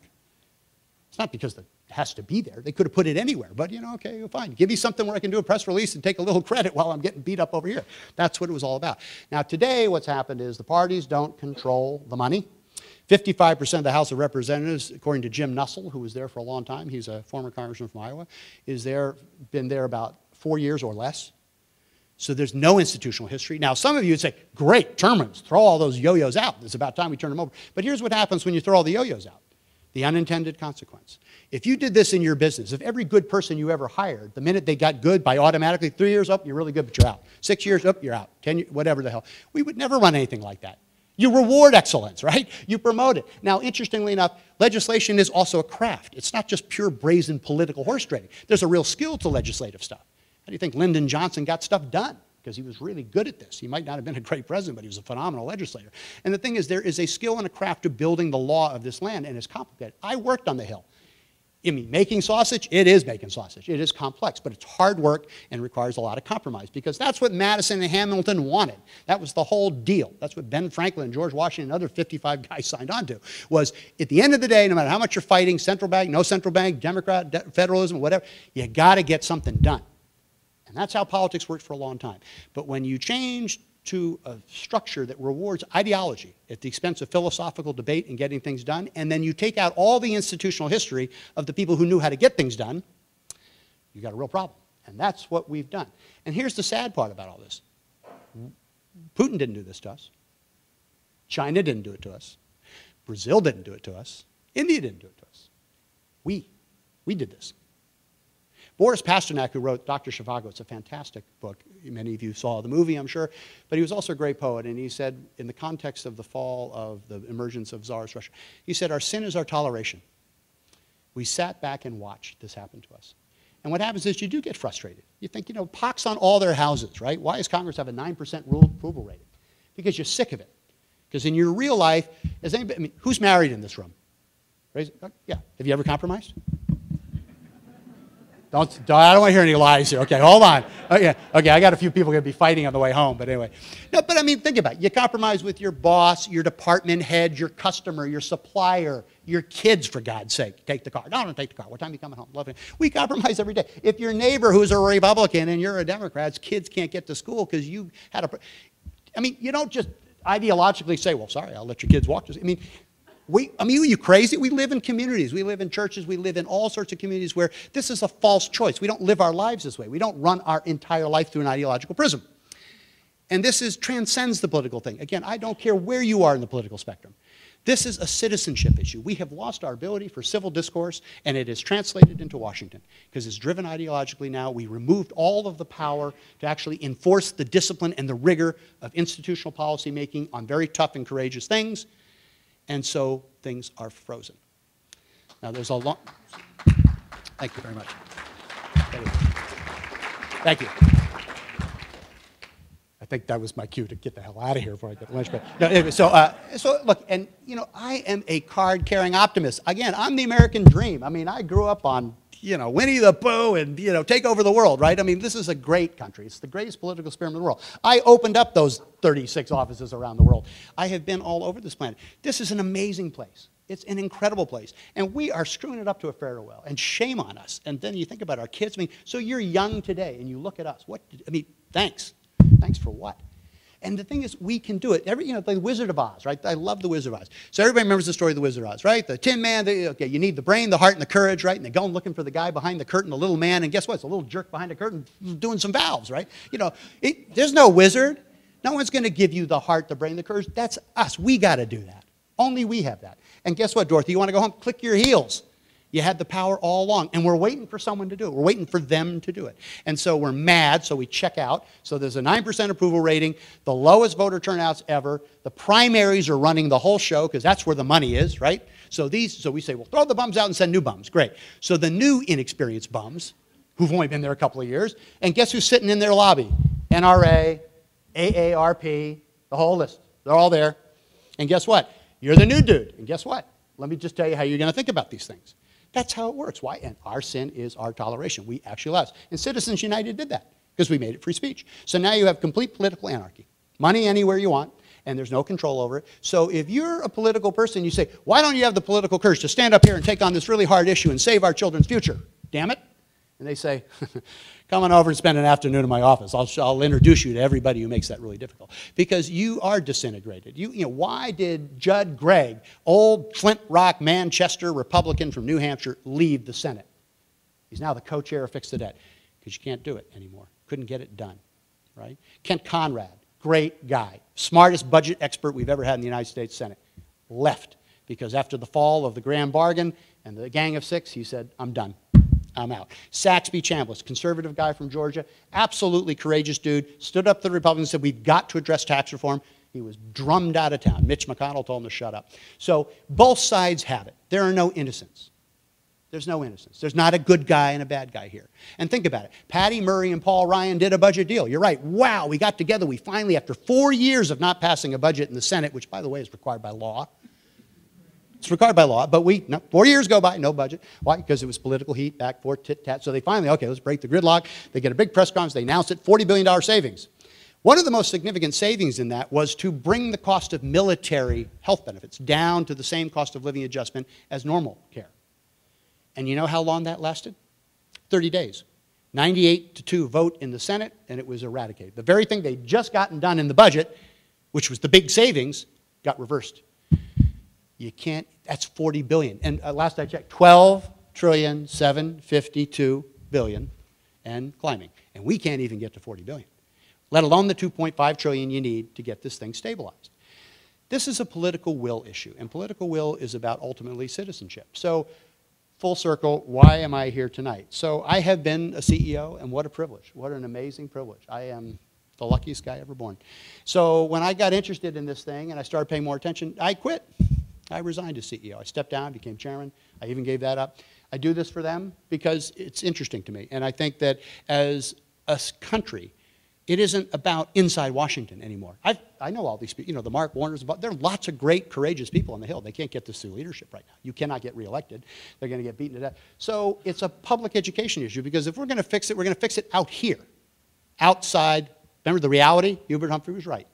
It's not because it has to be there. They could have put it anywhere, but you know, okay, fine. Give me something where I can do a press release and take a little credit while I'm getting beat up over here. That's what it was all about. Now today what's happened is the parties don't control the money. 55% of the House of Representatives, according to Jim Nussle, who was there for a long time, he's a former congressman from Iowa, been there about 4 years or less. So there's no institutional history. Now some of you would say, great, terms, throw all those yo-yos out. It's about time we turn them over. But here's what happens when you throw all the yo-yos out. The unintended consequence. If you did this in your business, if every good person you ever hired, the minute they got good, by automatically 3 years up, you're really good, but you're out. 6 years up, you're out. 10 years, whatever the hell. We would never run anything like that. You reward excellence, right? You promote it. Now, interestingly enough, legislation is also a craft. It's not just pure brazen political horse trading. There's a real skill to legislative stuff. How do you think Lyndon Johnson got stuff done? because he was really good at this. He might not have been a great president, but he was a phenomenal legislator. And the thing is, there is a skill and a craft to building the law of this land, and it's complicated. I worked on the Hill. I mean, making sausage, it is making sausage. It is complex, but it's hard work and requires a lot of compromise because that's what Madison and Hamilton wanted. That was the whole deal. That's what Ben Franklin and George Washington and other 55 guys signed on to, was at the end of the day, no matter how much you're fighting, central bank, no central bank, Democrat, federalism, whatever, you got to get something done. And that's how politics worked for a long time. But when you change to a structure that rewards ideology at the expense of philosophical debate and getting things done, and then you take out all the institutional history of the people who knew how to get things done, you got a real problem. And that's what we've done. And here's the sad part about all this. Putin didn't do this to us. China didn't do it to us. Brazil didn't do it to us. India didn't do it to us. We did this. Boris Pasternak, who wrote Dr. Zhivago, it's a fantastic book. Many of you saw the movie, I'm sure. But he was also a great poet, and he said, in the context of the fall of the emergence of Tsarist Russia, he said, our sin is our toleration. We sat back and watched this happen to us. And what happens is you do get frustrated. You think, you know, pox on all their houses, right? Why does Congress have a 9% approval rating? Because you're sick of it. Because in your real life, is anybody, I mean, who's married in this room? Raise, yeah. Have you ever compromised? I don't want to hear any lies here. Okay, hold on. Okay, I got a few people going to be fighting on the way home, but anyway. No, but I mean, think about it. You compromise with your boss, your department head, your customer, your supplier, your kids, for God's sake. Take the car. No, don't take the car. What time are you coming home? Love it. We compromise every day. If your neighbor who's a Republican and you're a Democrat's kids can't get to school because you had a... I mean, you don't just ideologically say, well, sorry, I'll let your kids walk. I mean, are you crazy? We live in communities. We live in churches. We live in all sorts of communities where this is a false choice. We don't live our lives this way. We don't run our entire life through an ideological prism. And this transcends the political thing. Again, I don't care where you are in the political spectrum. This is a citizenship issue. We have lost our ability for civil discourse, and it is translated into Washington because it's driven ideologically now. We removed all of the power to actually enforce the discipline and the rigor of institutional policy making on very tough and courageous things. And so things are frozen. Now there's a long... Thank you very much. Thank you. I think that was my cue to get the hell out of here before I get to lunch break. No, anyway, so look, and you know, I am a card-carrying optimist. Again, I'm the American dream. I mean, I grew up on, you know, Winnie the Pooh and, you know, take over the world, right? I mean, this is a great country. It's the greatest political experiment in the world. I opened up those 36 offices around the world. I have been all over this planet. This is an amazing place. It's an incredible place. And we are screwing it up to a fair well. And shame on us. And then you think about our kids. I mean, so you're young today and you look at us. I mean, thanks. Thanks for what? And the thing is, we can do it. You know, the Wizard of Oz, right? I love the Wizard of Oz. So everybody remembers the story of the Wizard of Oz, right? The Tin Man, okay, you need the brain, the heart, and the courage, right? And they go and looking for the guy behind the curtain, the little man, and guess what? It's a little jerk behind the curtain doing some valves, right? You know, there's no wizard. No one's going to give you the heart, the brain, the courage. That's us. We got to do that. Only we have that. And guess what, Dorothy? You want to go home? Click your heels. You had the power all along, and we're waiting for someone to do it. We're waiting for them to do it. And so we're mad, so we check out. So there's a 9% approval rating, the lowest voter turnouts ever. The primaries are running the whole show because that's where the money is, right? So we say, well, throw the bums out and send new bums. Great. So the new inexperienced bums, who've only been there a couple of years, and guess who's sitting in their lobby? NRA, AARP, the whole list. They're all there. And guess what? You're the new dude. And guess what? Let me just tell you how you're going to think about these things. That's how it works. Why? And our sin is our toleration. We actually allow it. And Citizens United did that because we made it free speech. So now you have complete political anarchy. Money anywhere you want, and there's no control over it. So if you're a political person, you say, why don't you have the political courage to stand up here and take on this really hard issue and save our children's future? Damn it. And they say, come on over and spend an afternoon in my office. I'll introduce you to everybody who makes that really difficult. Because you are disintegrated. You know, why did Judd Gregg, old Flint Rock, Manchester Republican from New Hampshire, leave the Senate? He's now the co-chair of Fix the Debt. Because you can't do it anymore. Couldn't get it done, right? Kent Conrad, great guy. Smartest budget expert we've ever had in the United States Senate. Left. Because after the fall of the Grand Bargain and the Gang of Six, he said, I'm done. I'm out. Saxby Chambliss, conservative guy from Georgia, absolutely courageous dude, stood up to the Republicans and said, we've got to address tax reform. He was drummed out of town. Mitch McConnell told him to shut up. So both sides have it. There are no innocents. There's no innocence. There's not a good guy and a bad guy here. And think about it. Patty Murray and Paul Ryan did a budget deal. You're right. Wow, we got together. We finally, after 4 years of not passing a budget in the Senate, which, by the way, is required by law. It's required by law, but 4 years go by, no budget. Why? Because it was political heat, back, forth, tit-tat. So they finally, okay, let's break the gridlock. They get a big press conference. They announce it, $40 billion savings. One of the most significant savings in that was to bring the cost of military health benefits down to the same cost of living adjustment as normal care. And you know how long that lasted? 30 days. 98-2 vote in the Senate, and it was eradicated. The very thing they'd just gotten done in the budget, which was the big savings, got reversed. You can't, that's 40 billion. And last I checked, 12,752 billion and climbing. And we can't even get to 40 billion, let alone the 2.5 trillion you need to get this thing stabilized. This is a political will issue, and political will is about ultimately citizenship. So full circle, why am I here tonight? So I have been a CEO, and what a privilege. What an amazing privilege. I am the luckiest guy ever born. So when I got interested in this thing and I started paying more attention, I quit. I resigned as CEO. I stepped down, became chairman. I even gave that up. I do this for them because it's interesting to me. And I think that as a country, it isn't about inside Washington anymore. I know all these people, you know, the Mark Warners, there are lots of great, courageous people on the Hill. They can't get this through leadership right now. You cannot get reelected. They're going to get beaten to death. So it's a public education issue because if we're going to fix it, we're going to fix it out here, outside. Remember the reality? Hubert Humphrey was right.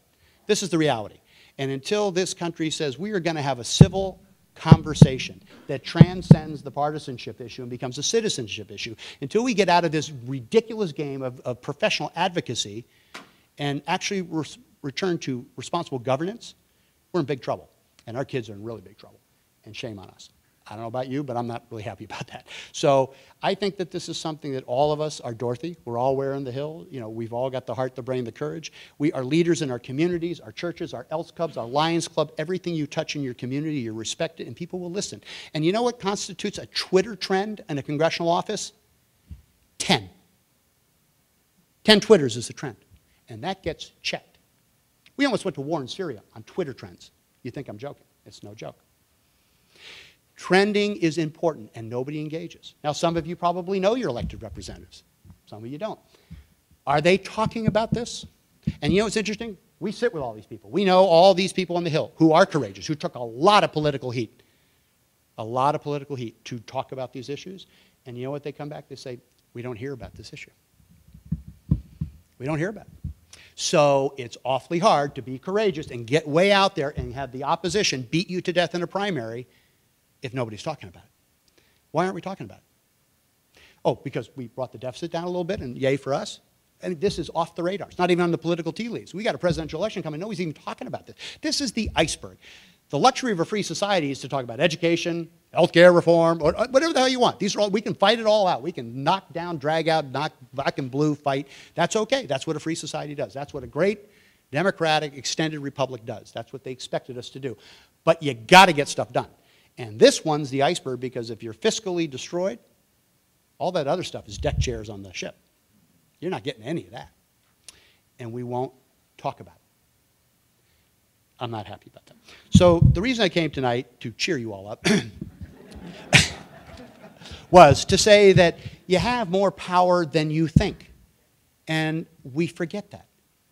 This is the reality. And until this country says we are going to have a civil conversation that transcends the partisanship issue and becomes a citizenship issue, until we get out of this ridiculous game of professional advocacy and actually return to responsible governance, we're in big trouble. And our kids are in really big trouble. And shame on us. I don't know about you, but I'm not really happy about that. So I think that this is something that all of us are Dorothy. We're all wearing the hill. You know, we've all got the heart, the brain, the courage. We are leaders in our communities, our churches, our Elks Clubs, our Lions Club. Everything you touch in your community, you're respected, and people will listen. And you know what constitutes a Twitter trend in a congressional office? 10. 10 Twitters is the trend. And that gets checked. We almost went to war in Syria on Twitter trends. You think I'm joking. It's no joke. Trending is important, and nobody engages. Now, some of you probably know your elected representatives. Some of you don't. Are they talking about this? And you know what's interesting? We sit with all these people. We know all these people on the Hill who are courageous, who took a lot of political heat to talk about these issues. And you know what they come back? They say, we don't hear about this issue. We don't hear about it. So it's awfully hard to be courageous and get way out there and have the opposition beat you to death in a primary if nobody's talking about it. Why aren't we talking about it? Oh, because we brought the deficit down a little bit, and yay for us. And this is off the radar. It's not even on the political tea leaves. We got a presidential election coming. Nobody's even talking about this. This is the iceberg. The luxury of a free society is to talk about education, healthcare reform, or whatever the hell you want. These are all, we can fight it all out. We can knock down, drag out, knock black and blue, fight. That's okay. That's what a free society does. That's what a great democratic extended republic does. That's what they expected us to do. But you got to get stuff done. And this one's the iceberg because if you're fiscally destroyed, all that other stuff is deck chairs on the ship. You're not getting any of that. And we won't talk about it. I'm not happy about that. So the reason I came tonight to cheer you all up was to say that you have more power than you think. And we forget that.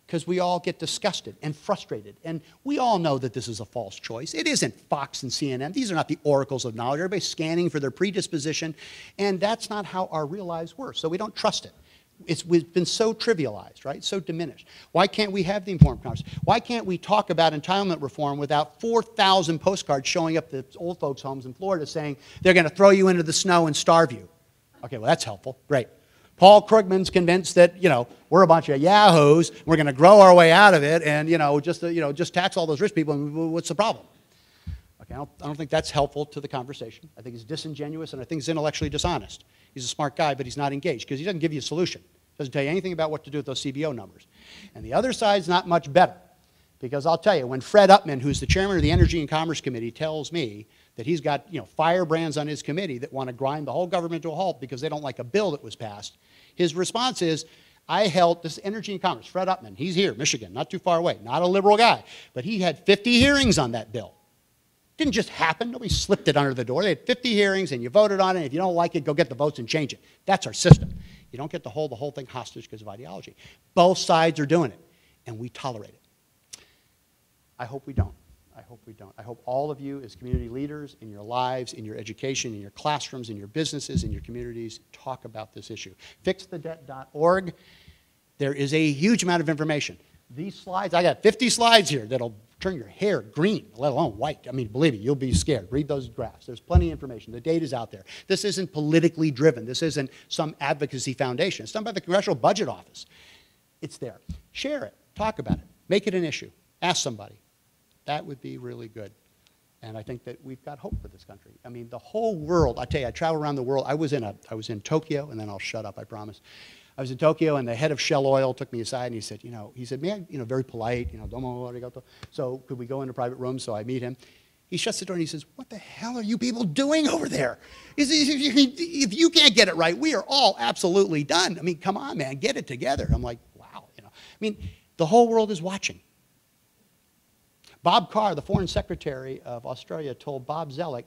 Because we all get disgusted and frustrated. And we all know that this is a false choice. It isn't Fox and CNN. These are not the oracles of knowledge. Everybody's scanning for their predisposition. And that's not how our real lives work. So we don't trust it. We've been so trivialized, right? So diminished. Why can't we have the informed conversation? Why can't we talk about entitlement reform without 4,000 postcards showing up at old folks' homes in Florida saying they're going to throw you into the snow and starve you? Okay, well, that's helpful. Great. Paul Krugman's convinced that, you know, we're a bunch of yahoos, we're going to grow our way out of it, and, just tax all those rich people, and what's the problem? Okay, I don't think that's helpful to the conversation. I think it's disingenuous, and I think it's intellectually dishonest. He's a smart guy, but he's not engaged, because he doesn't give you a solution. Doesn't tell you anything about what to do with those CBO numbers. And the other side's not much better, because I'll tell you, when Fred Upman, who's the chairman of the Energy and Commerce Committee, tells me that he's got, firebrands on his committee that want to grind the whole government to a halt because they don't like a bill that was passed, his response is, I held this Energy and Commerce, Fred Upman, he's here, Michigan, not too far away, not a liberal guy, but he had 50 hearings on that bill. Didn't just happen. Nobody slipped it under the door. They had 50 hearings, and you voted on it. If you don't like it, go get the votes and change it. That's our system. You don't get to hold the whole thing hostage because of ideology. Both sides are doing it, and we tolerate it. I hope we don't. I hope we don't. I hope all of you as community leaders in your lives, in your education, in your classrooms, in your businesses, in your communities, talk about this issue. FixTheDebt.org. There is a huge amount of information. These slides, I got 50 slides here that'll turn your hair green, let alone white. I mean, believe me, you'll be scared. Read those graphs. There's plenty of information. The data's out there. This isn't politically driven. This isn't some advocacy foundation. It's done by the Congressional Budget Office. It's there. Share it. Talk about it. Make it an issue. Ask somebody. That would be really good. And I think that we've got hope for this country. I mean, the whole world, I tell you, I travel around the world. I was in Tokyo, and then I'll shut up, I promise. I was in Tokyo, and the head of Shell Oil took me aside, and he said, may I, very polite, domo arigato. So could we go into a private room? So I meet him. He shuts the door, and he says, what the hell are you people doing over there? If you can't get it right, we are all absolutely done. I mean, come on, man, get it together. I'm like, wow. I mean, the whole world is watching. Bob Carr, the Foreign Secretary of Australia, told Bob Zoellick,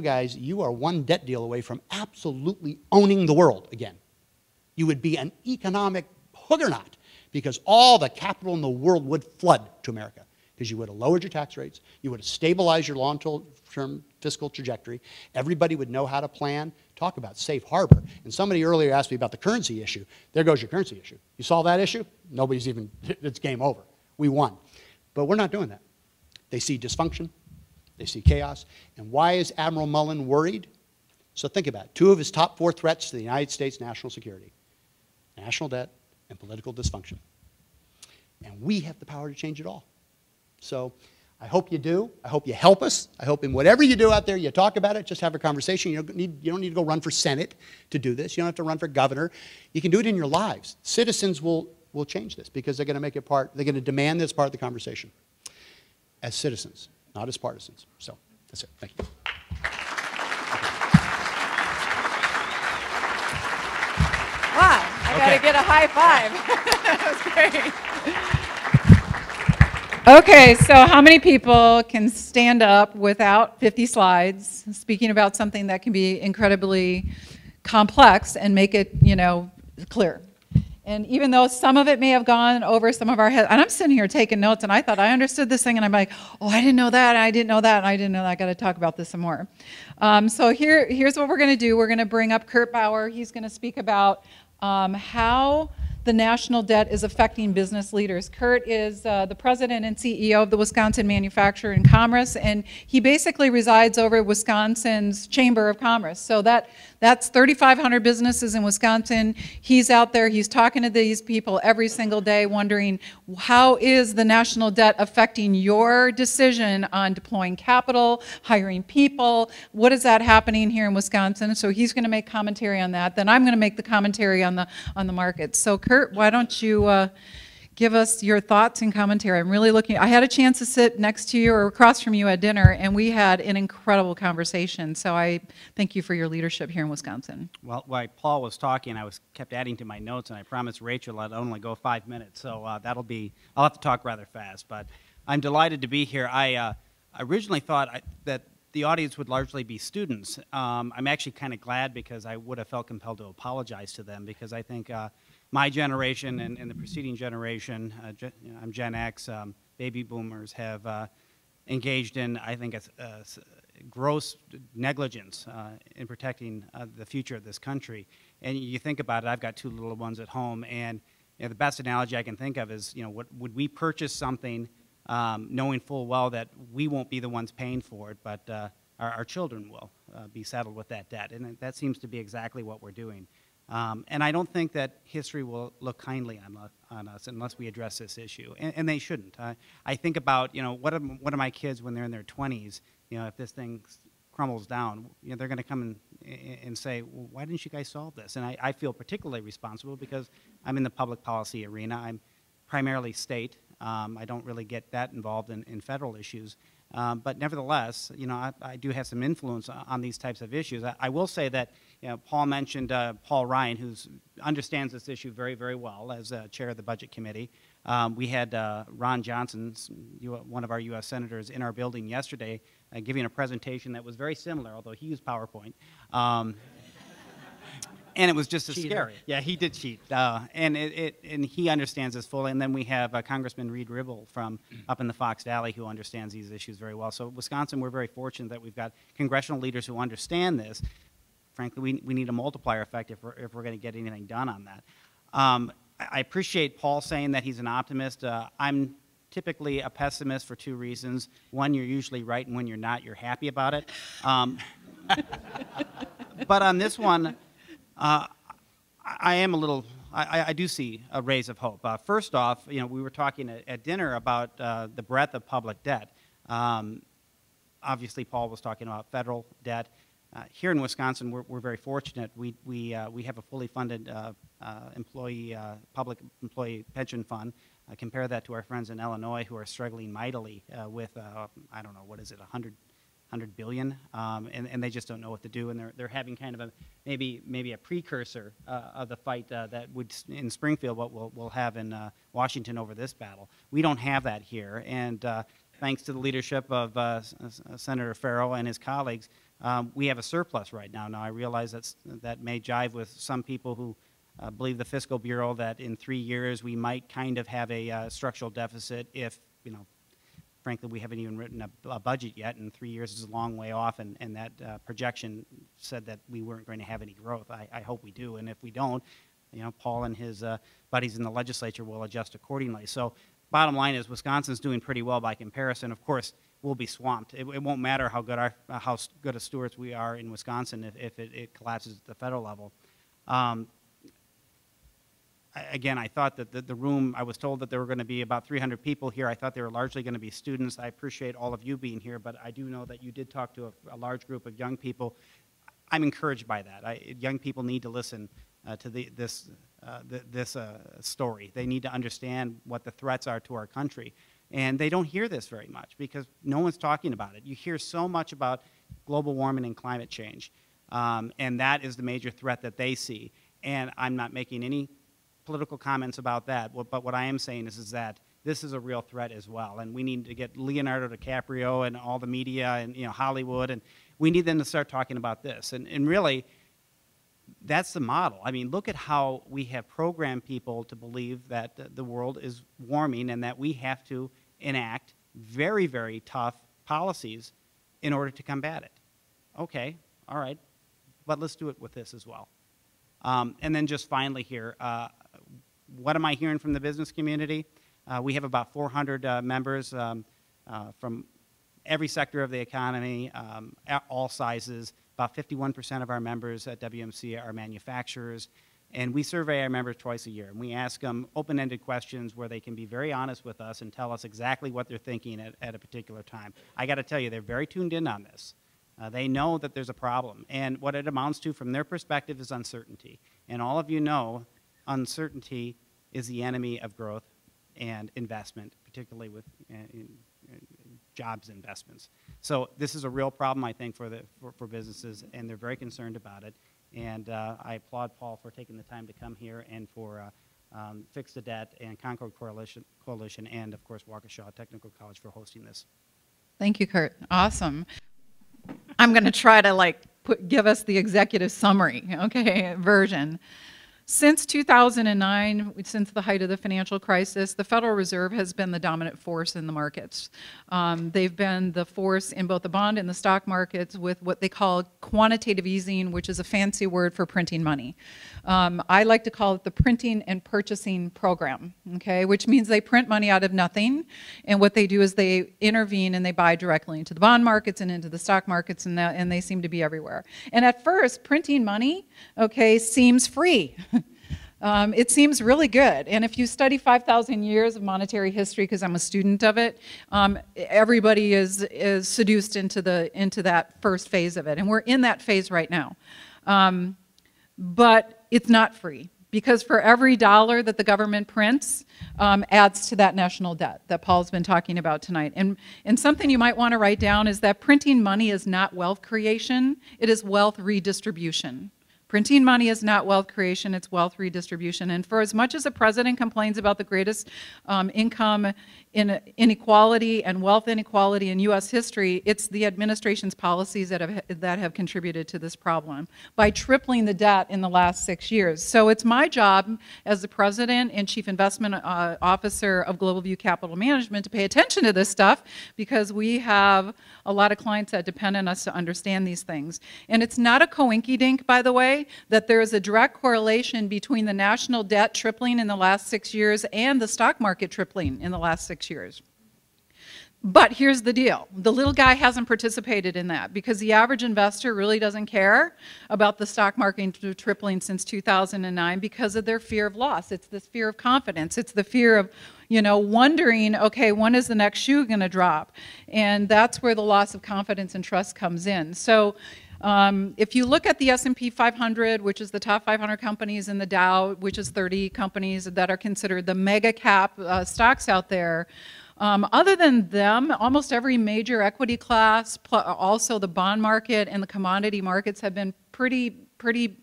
guys, you are one debt deal away from absolutely owning the world again. You would be an economic juggernaut because all the capital in the world would flood to America because you would have lowered your tax rates, you would have stabilized your long-term fiscal trajectory, everybody would know how to plan. Talk about safe harbor. And somebody earlier asked me about the currency issue. There goes your currency issue. You solve that issue? Nobody's even, it's game over. We won. But we're not doing that. They see dysfunction. They see chaos. And why is Admiral Mullen worried? So think about it. 2 of his top 4 threats to the United States national security: national debt and political dysfunction. And we have the power to change it all. So I hope you do. I hope you help us. I hope in whatever you do out there, you talk about it. Just have a conversation. You don't need to go run for Senate to do this. You don't have to run for governor. You can do it in your lives. Citizens will change this because they're going to make it part, they're going to demand this part of the conversation. As citizens, not as partisans. So that's it. Thank you. Wow, I got to get a high five. That was great. Okay, so how many people can stand up without 50 slides speaking about something that can be incredibly complex and make it, clear? And even though some of it may have gone over some of our heads, and I'm sitting here taking notes, and I thought I understood this thing, and I'm like, oh, I didn't know that, and I didn't know that, and I didn't know that. I got to talk about this some more. So here's what we're going to do. We're going to bring up Kurt Bauer. He's going to speak about how the national debt is affecting business leaders. Kurt is the president and CEO of the Wisconsin Manufacturer and Commerce, and he basically resides over Wisconsin's Chamber of Commerce. So that's 3,500 businesses in Wisconsin. He's out there, he's talking to these people every single day wondering, how is the national debt affecting your decision on deploying capital, hiring people? What is that happening here in Wisconsin? So he's going to make commentary on that. Then I'm going to make the commentary on the market. So Kurt, why don't you give us your thoughts and commentary? I'm really looking. I had a chance to sit next to you or across from you at dinner, and we had an incredible conversation. So I thank you for your leadership here in Wisconsin. Well, while Paul was talking, I kept adding to my notes, and I promised Rachel I'd only go 5 minutes. So I'll have to talk rather fast. But I'm delighted to be here. I originally thought that the audience would largely be students. I'm actually kind of glad because I would have felt compelled to apologize to them because I think my generation and the preceding generation, I'm Gen X, baby boomers have engaged in, I think, a gross negligence in protecting the future of this country. And you think about it, I've got 2 little ones at home, and the best analogy I can think of is, would we purchase something knowing full well that we won't be the ones paying for it, but our children will be saddled with that debt. And that seems to be exactly what we're doing. And I don't think that history will look kindly on us unless we address this issue, and they shouldn't. I think about, what are my kids when they're in their 20s, if this thing crumbles down, they're going to come and say, well, why didn't you guys solve this? And I feel particularly responsible because I'm in the public policy arena. I'm primarily state. I don't really get that involved in federal issues. But nevertheless, you know, I do have some influence on these types of issues. I will say that, you know, Paul mentioned Paul Ryan, who understands this issue very, very well as chair of the Budget Committee. We had Ron Johnson, one of our U.S. senators, in our building yesterday giving a presentation that was very similar, although he used PowerPoint. And it was just as scary. Yeah, he did cheat. And he understands this fully. And then we have Congressman Reed Ribble from up in the Fox Valley who understands these issues very well. So Wisconsin, we're very fortunate that we've got congressional leaders who understand this. Frankly, we need a multiplier effect if we're going to get anything done on that. I appreciate Paul saying that he's an optimist. I'm typically a pessimist for two reasons. One, you're usually right, and when you're not, you're happy about it. But on this one, I am a little, I do see a rays of hope. First off, you know, we were talking at dinner about the breadth of public debt. Obviously, Paul was talking about federal debt. Here in Wisconsin, we're very fortunate. We have a fully funded public employee pension fund. Compare that to our friends in Illinois who are struggling mightily with, I don't know, what is it, 100 billion, and they just don't know what to do, and they're having kind of a maybe a precursor of the fight that would in Springfield, what we'll have in Washington over this battle. We don't have that here, and thanks to the leadership of Senator Farrell and his colleagues, we have a surplus right now. Now I realize that may jive with some people who believe the Fiscal Bureau that in 3 years we might kind of have a structural deficit if, you know, frankly, we haven't even written a budget yet, and 3 years is a long way off, and that projection said that we weren't going to have any growth. I hope we do, and if we don't, you know, Paul and his buddies in the legislature will adjust accordingly. So bottom line is Wisconsin's doing pretty well by comparison. Of course, we'll be swamped. It won't matter how good a stewards we are in Wisconsin if it collapses at the federal level. Again, I thought that the room, I was told that there were going to be about 300 people here. I thought they were largely going to be students. I appreciate all of you being here, but I do know that you did talk to a large group of young people. I'm encouraged by that. Young people need to listen to this story. They need to understand what the threats are to our country. And they don't hear this very much because no one's talking about it. You hear so much about global warming and climate change, and that is the major threat that they see. And I'm not making any political comments about that, but what I am saying is that this is a real threat as well, and we need to get Leonardo DiCaprio and all the media and, you know, Hollywood, and we need them to start talking about this. And really, that's the model. I mean, look at how we have programmed people to believe that the world is warming and that we have to enact very, very tough policies in order to combat it. Okay, all right, but let's do it with this as well. And then just finally here, what am I hearing from the business community? We have about 400 members from every sector of the economy, at all sizes. About 51% of our members at WMC are manufacturers. And we survey our members twice a year. And we ask them open-ended questions where they can be very honest with us and tell us exactly what they're thinking at a particular time. I got to tell you, they're very tuned in on this. They know that there's a problem. And what it amounts to from their perspective is uncertainty. And all of you know uncertainty is the enemy of growth and investment, particularly with jobs investments. So this is a real problem, I think, for businesses, and they're very concerned about it. And I applaud Paul for taking the time to come here and for Fix the Debt and Concord Coalition and, of course, Waukesha Technical College for hosting this. Thank you, Kurt. Awesome. I'm going to try to give us the executive summary, okay, version. Since 2009, since the height of the financial crisis, the Federal Reserve has been the dominant force in the markets. They've been the force in both the bond and the stock markets with what they call quantitative easing, which is a fancy word for printing money. I like to call it the printing and purchasing program, okay, which means they print money out of nothing, and what they do is they intervene and they buy directly into the bond markets and into the stock markets, and they seem to be everywhere. And at first, printing money, okay, seems free. It seems really good, and if you study 5,000 years of monetary history, because I'm a student of it, everybody is seduced into that first phase of it, and we're in that phase right now. But it's not free. because for every dollar that the government prints adds to that national debt that Paul's been talking about tonight. And something you might want to write down is that printing money is not wealth creation, it is wealth redistribution. Printing money is not wealth creation, it's wealth redistribution. And for as much as the president complains about the greatest income inequality and wealth inequality in U.S. history, it's the administration's policies that have contributed to this problem by tripling the debt in the last 6 years. So it's my job as the president and chief investment officer of Global View Capital Management to pay attention to this stuff, because we have a lot of clients that depend on us to understand these things. And it's not a coinky-dink, by the way, that there is a direct correlation between the national debt tripling in the last 6 years and the stock market tripling in the last 6 years. But here's the deal. The little guy hasn't participated in that because the average investor really doesn't care about the stock market tripling since 2009 because of their fear of loss. It's this fear of confidence. It's the fear of, you know, wondering, okay, when is the next shoe going to drop? And that's where the loss of confidence and trust comes in. So if you look at the S&P 500, which is the top 500 companies, and the Dow, which is 30 companies that are considered the mega cap stocks out there, other than them, almost every major equity class, also the bond market and the commodity markets have been pretty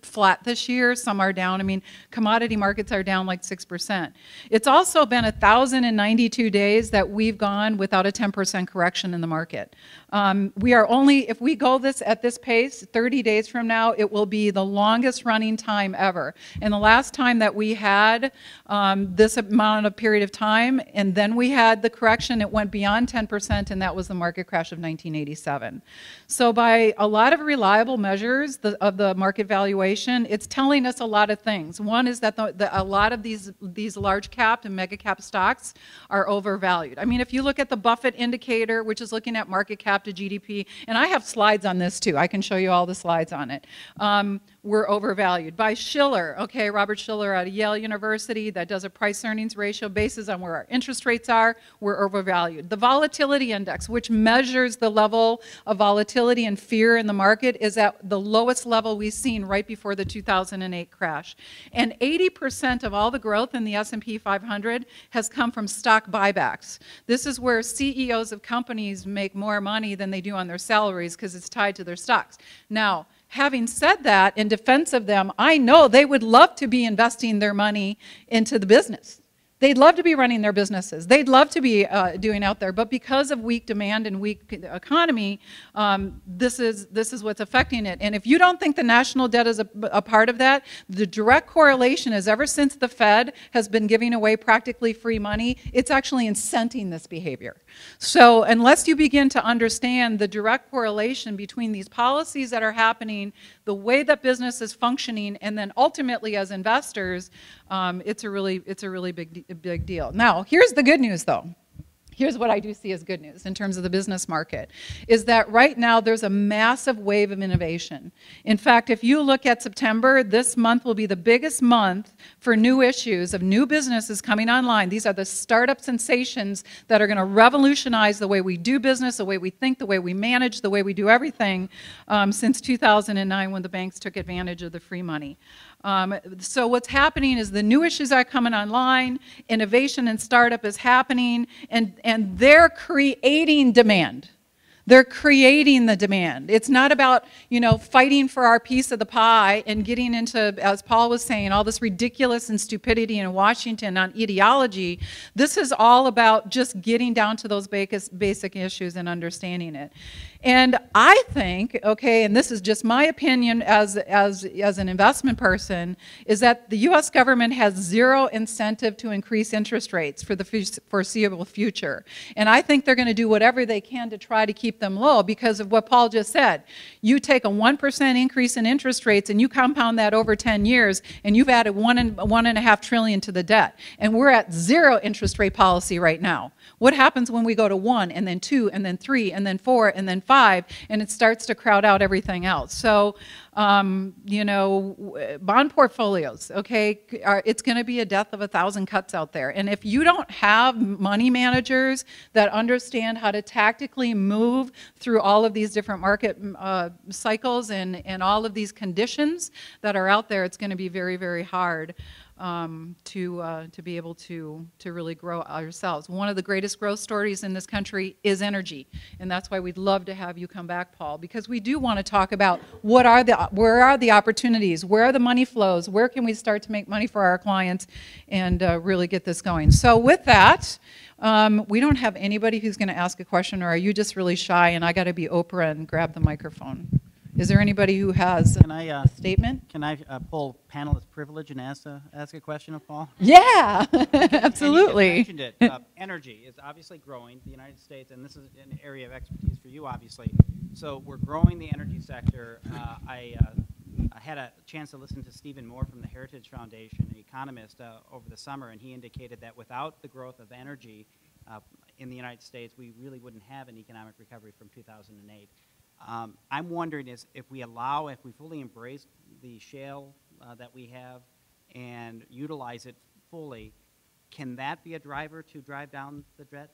flat this year. Some are down. I mean, commodity markets are down like 6%. It's also been 1,092 days that we've gone without a 10% correction in the market. We are only, if we go at this pace, 30 days from now, it will be the longest running time ever. And the last time that we had this amount of period of time, and then we had the correction, it went beyond 10%, and that was the market crash of 1987. So by a lot of reliable measures of the market valuation, it's telling us a lot of things. One is that a lot of these large cap and mega cap stocks are overvalued. I mean, if you look at the Buffett indicator, which is looking at market cap to GDP, and I have slides on this too. I can show you all the slides on it. We're overvalued. By Shiller, okay, Robert Shiller out of Yale University, that does a price earnings ratio basis on where our interest rates are, we're overvalued. The volatility index, which measures the level of volatility and fear in the market, is at the lowest level we've seen right before the 2008 crash. And 80% of all the growth in the S&P 500 has come from stock buybacks. This is where CEOs of companies make more money than they do on their salaries because it's tied to their stocks. Now, having said that, in defense of them, I know they would love to be investing their money into the business. They'd love to be running their businesses. They'd love to be doing out there, but because of weak demand and weak economy, this is what's affecting it. And if you don't think the national debt is a part of that, the direct correlation is ever since the Fed has been giving away practically free money, it's actually incenting this behavior. So unless you begin to understand the direct correlation between these policies that are happening, the way that business is functioning, and then ultimately as investors, it's a really big deal. Now, here's the good news, though. Here's what I do see as good news in terms of the business market, is that right now there's a massive wave of innovation. In fact, if you look at September, this month will be the biggest month for new issues of new businesses coming online. These are the startup sensations that are going to revolutionize the way we do business, the way we think, the way we manage, the way we do everything since 2009 when the banks took advantage of the free money. So what's happening is the new issues are coming online, innovation and startup is happening, and they're creating demand. They're creating the demand. It's not about, you know, fighting for our piece of the pie and getting into, as Paul was saying, all this ridiculous and stupidity in Washington on ideology. This is all about just getting down to those basic issues and understanding it. And I think, okay, and this is just my opinion as an investment person, is that the U.S. government has zero incentive to increase interest rates for the foreseeable future. And I think they're going to do whatever they can to try to keep them low because of what Paul just said. You take a 1% increase in interest rates and you compound that over 10 years, and you've added $1.5 trillion to the debt. And we're at zero interest rate policy right now. What happens when we go to 1, and then 2, and then 3, and then 4, and then 2005, and it starts to crowd out everything else. So, you know, bond portfolios, okay, it's going to be a death of 1,000 cuts out there. And if you don't have money managers that understand how to tactically move through all of these different market cycles and all of these conditions that are out there, it's going to be very, very hard to be able to really grow ourselves. One of the greatest growth stories in this country is energy, and that's why we'd love to have you come back, Paul, because we do want to talk about where are the opportunities, where are the money flows, where can we start to make money for our clients, and really get this going. So with that, we don't have anybody who's going to ask a question, or are you just really shy and I got to be Oprah and grab the microphone? Is there anybody who has a statement? Can I pull panelist privilege and ask a question of Paul? Yeah, absolutely. And you mentioned it. Energy is obviously growing. The United States, and this is an area of expertise for you, obviously. So we're growing the energy sector. I had a chance to listen to Stephen Moore from the Heritage Foundation, an economist, over the summer, and he indicated that without the growth of energy in the United States, we really wouldn't have an economic recovery from 2008. I'm wondering if we fully embrace the shale that we have and utilize it fully, can that be a driver to drive down the debt?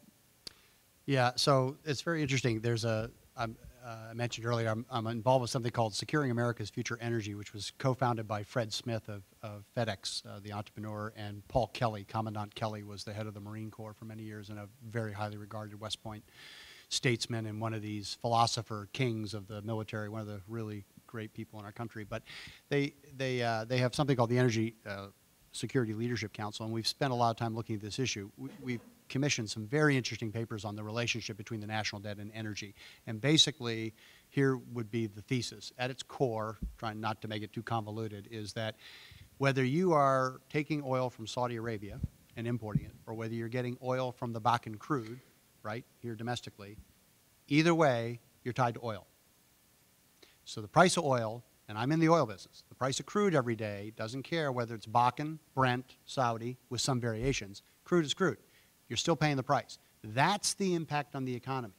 Yeah, so it's very interesting. I mentioned earlier, I'm involved with something called Securing America's Future Energy, which was co-founded by Fred Smith of FedEx, the entrepreneur, and Paul Kelly. Commandant Kelly was the head of the Marine Corps for many years and a very highly regarded West Point statesman and one of these philosopher kings of the military, one of the really great people in our country. But they have something called the Energy Security Leadership Council, and we've spent a lot of time looking at this issue. We've commissioned some very interesting papers on the relationship between the national debt and energy. And basically, here would be the thesis. At its core, trying not to make it too convoluted, is that whether you are taking oil from Saudi Arabia and importing it, or whether you're getting oil from the Bakken crude, right, here domestically, either way, you're tied to oil. So the price of oil, and I'm in the oil business, the price of crude every day doesn't care whether it's Bakken, Brent, Saudi, with some variations. Crude is crude. You're still paying the price. That's the impact on the economy.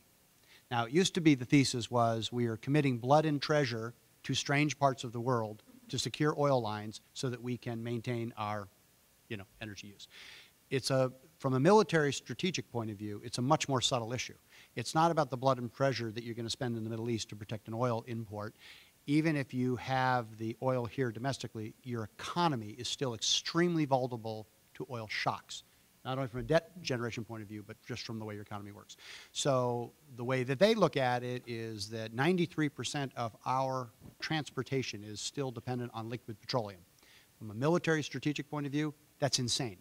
Now, it used to be the thesis was we are committing blood and treasure to strange parts of the world to secure oil lines so that we can maintain our, energy use. From a military strategic point of view, it's a much more subtle issue. It's not about the blood and treasure that you're going to spend in the Middle East to protect an oil import. Even if you have the oil here domestically, your economy is still extremely vulnerable to oil shocks, not only from a debt generation point of view, but just from the way your economy works. So the way that they look at it is that 93% of our transportation is still dependent on liquid petroleum. From a military strategic point of view, that's insane.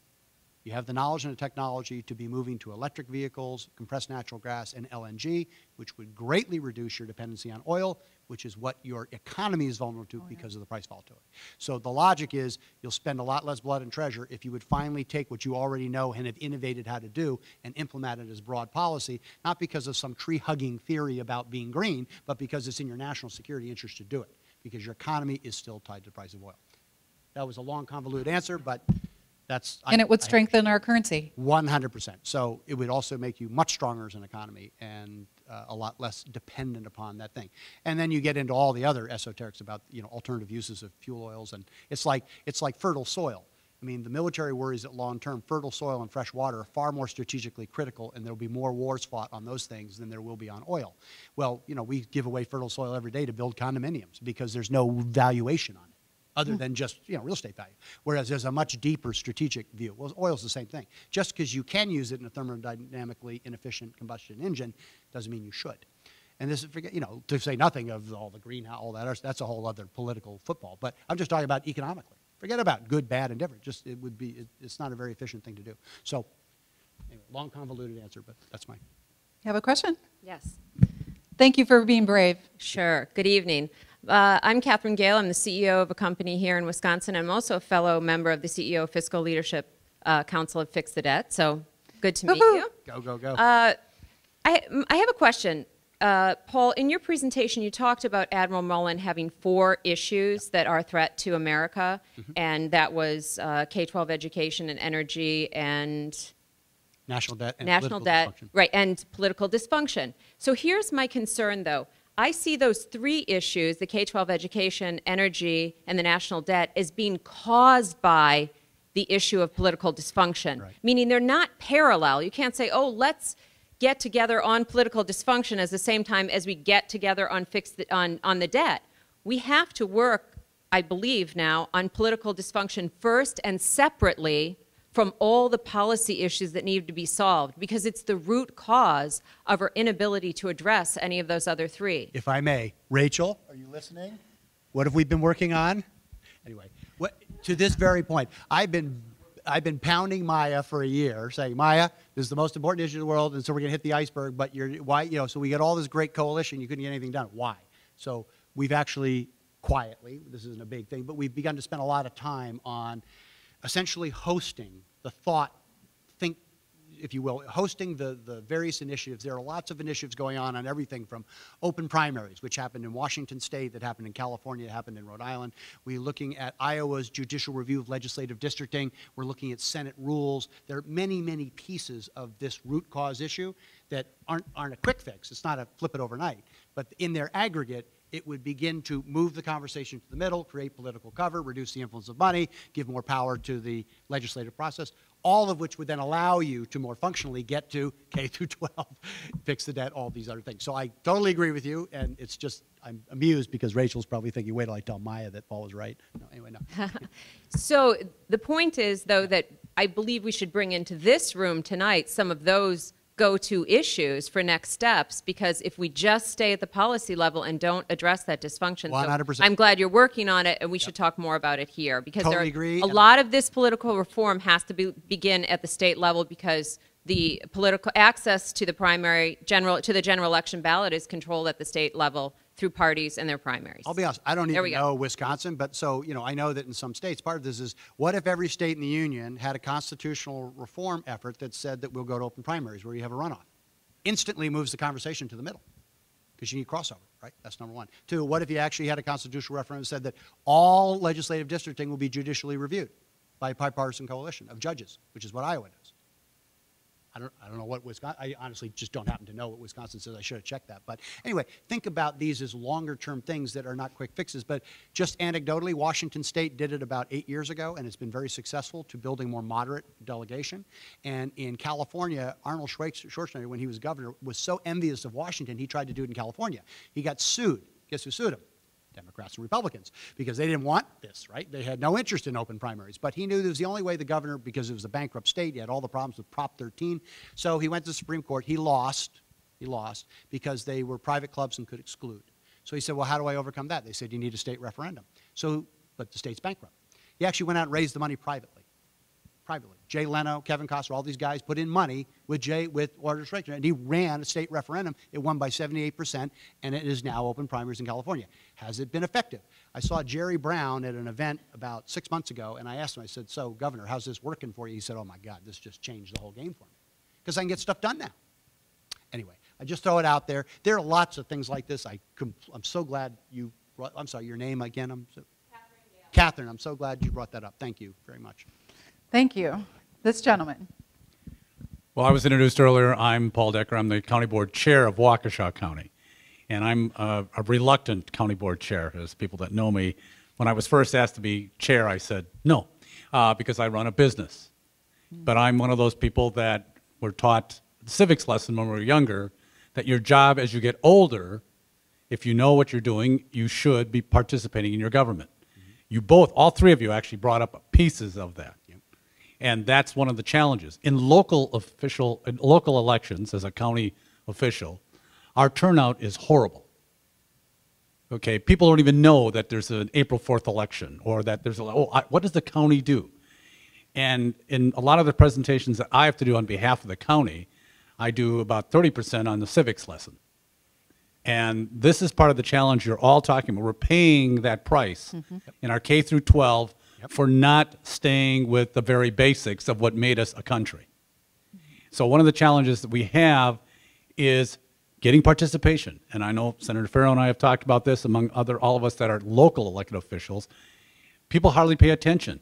You have the knowledge and the technology to be moving to electric vehicles, compressed natural gas, and LNG, which would greatly reduce your dependency on oil, which is what your economy is vulnerable to because of the price volatility. So the logic is you'll spend a lot less blood and treasure if you would finally take what you already know and have innovated how to do and implement it as broad policy, not because of some tree-hugging theory about being green, but because it's in your national security interest to do it, because your economy is still tied to the price of oil. That was a long, convoluted answer, but and it would strengthen our currency. 100%. So it would also make you much stronger as an economy and a lot less dependent upon that thing. And then you get into all the other esoterics about alternative uses of fuel oils, and it's like fertile soil. I mean, the military worries that long-term fertile soil and fresh water are far more strategically critical, and there will be more wars fought on those things than there will be on oil. Well, we give away fertile soil every day to build condominiums because there's no valuation on it, other than just real estate value. Whereas there's a much deeper strategic view. Well, oil's the same thing. Just because you can use it in a thermodynamically inefficient combustion engine doesn't mean you should. And this is, to say nothing of all the greenhouse, all that, that's a whole other political football. But I'm just talking about economically. Forget about good, bad, and different. Just it's not a very efficient thing to do. So, anyway, long, convoluted answer, but that's mine. You have a question? Yes. Thank you for being brave. Sure. Good evening. I'm Catherine Gale. I'm the CEO of a company here in Wisconsin. I'm also a fellow member of the CEO Fiscal Leadership Council of Fix the Debt. So good to meet you. Go, go, go. I have a question. Paul, in your presentation, you talked about Admiral Mullen having 4 issues that are a threat to America, and that was K-12 education and energy and National debt and national political debt, dysfunction. right, and political dysfunction. So here's my concern, though. I see those three issues, the K-12 education, energy, and the national debt, as being caused by the issue of political dysfunction, Right. meaning they're not parallel. You can't say, oh, let's get together on political dysfunction at the same time as we get together on on the debt. We have to work, I believe now, on political dysfunction first and separately from all the policy issues that need to be solved, because it's the root cause of our inability to address any of those other three. If I may, Rachel, are you listening? What have we been working on? Anyway, to this very point, I've been pounding Maya for a year, saying, Maya, this is the most important issue in the world, and so we're going to hit the iceberg. But why? So we get all this great coalition, you couldn't get anything done. Why? So we've actually quietly, this isn't a big thing, but we've begun to spend a lot of time on essentially hosting the think, if you will, hosting the various initiatives. There are lots of initiatives going on everything from open primaries, which happened in Washington State, that happened in California, that happened in Rhode Island. We're looking at Iowa's judicial review of legislative districting. We're looking at Senate rules. There are many, many pieces of this root cause issue that aren't a quick fix. It's not a flip it overnight. But in their aggregate, it would begin to move the conversation to the middle, create political cover, reduce the influence of money, give more power to the legislative process, all of which would then allow you to more functionally get to K through 12, fix the debt, all these other things. So I totally agree with you, and it's just, I'm amused because Rachel's probably thinking, wait till I tell Maya that Paul was right. No, anyway, no. So the point is, though, that I believe we should bring into this room tonight some of those go-to issues for next steps, because if we just stay at the policy level and don't address that dysfunction, 100%. So I'm glad you're working on it, and we should talk more about it here, because Totally agree. a lot of this political reform has to begin at the state level, because the political access to the to the general election ballot is controlled at the state level through parties and their primaries. I'll be honest, I don't There even we go. know Wisconsin, but so, I know that in some states, part of this is, what if every state in the union had a constitutional reform effort that said that we'll go to open primaries where you have a runoff? Instantly moves the conversation to the middle, because you need crossover, right? That's number one. Two, what if you actually had a constitutional referendum that said that all legislative districting will be judicially reviewed by a bipartisan coalition of judges, which is what Iowa does. I don't know what Wisconsin, I honestly just don't happen to know what Wisconsin says. I should have checked that. But anyway, think about these as longer term things that are not quick fixes. But just anecdotally, Washington State did it about 8 years ago, and it's been very successful to building more moderate delegation. And in California, Arnold Schwarzenegger, when he was governor, was so envious of Washington, he tried to do it in California. He got sued. Guess who sued him? Democrats and Republicans, because they didn't want this, right? They had no interest in open primaries. But he knew that was the only way the governor, because it was a bankrupt state, he had all the problems with Prop 13. So he went to the Supreme Court. He lost because they were private clubs and could exclude. So he said, well, how do I overcome that? They said, you need a state referendum. So, but the state's bankrupt. He actually went out and raised the money privately. Jay Leno, Kevin Costner, all these guys put in money with Arnold Schwarzenegger, and he ran a state referendum. It won by 78%, and it is now open primaries in California. Has it been effective? I saw Jerry Brown at an event about 6 months ago, and I asked him, I said, so, Governor, how's this working for you? He said, oh, my God, this just changed the whole game for me, because I can get stuff done now. Anyway, I just throw it out there. There are lots of things like this. I'm so glad you brought, I'm sorry, your name again? Catherine, I'm so glad you brought that up. Thank you very much. Thank you. This gentleman. Well, I was introduced earlier. I'm Paul Decker. I'm the County Board Chair of Waukesha County. And I'm a reluctant County Board Chair, as people that know me. When I was first asked to be chair, I said no, because I run a business. But I'm one of those people that were taught the civics lesson when we were younger, that your job as you get older, if you know what you're doing, you should be participating in your government. You both, all three of you actually brought up pieces of that. And that's one of the challenges. In local elections, as a county official, our turnout is horrible. Okay, people don't even know that there's an April 4th election, or that there's what does the county do? And in a lot of the presentations that I have to do on behalf of the county, I do about 30% on the civics lesson. And this is part of the challenge you're all talking about. We're paying that price in our K through 12 for not staying with the very basics of what made us a country. So one of the challenges that we have is getting participation. And I know Senator Farrow and I have talked about this, among all of us that are local elected officials. People hardly pay attention.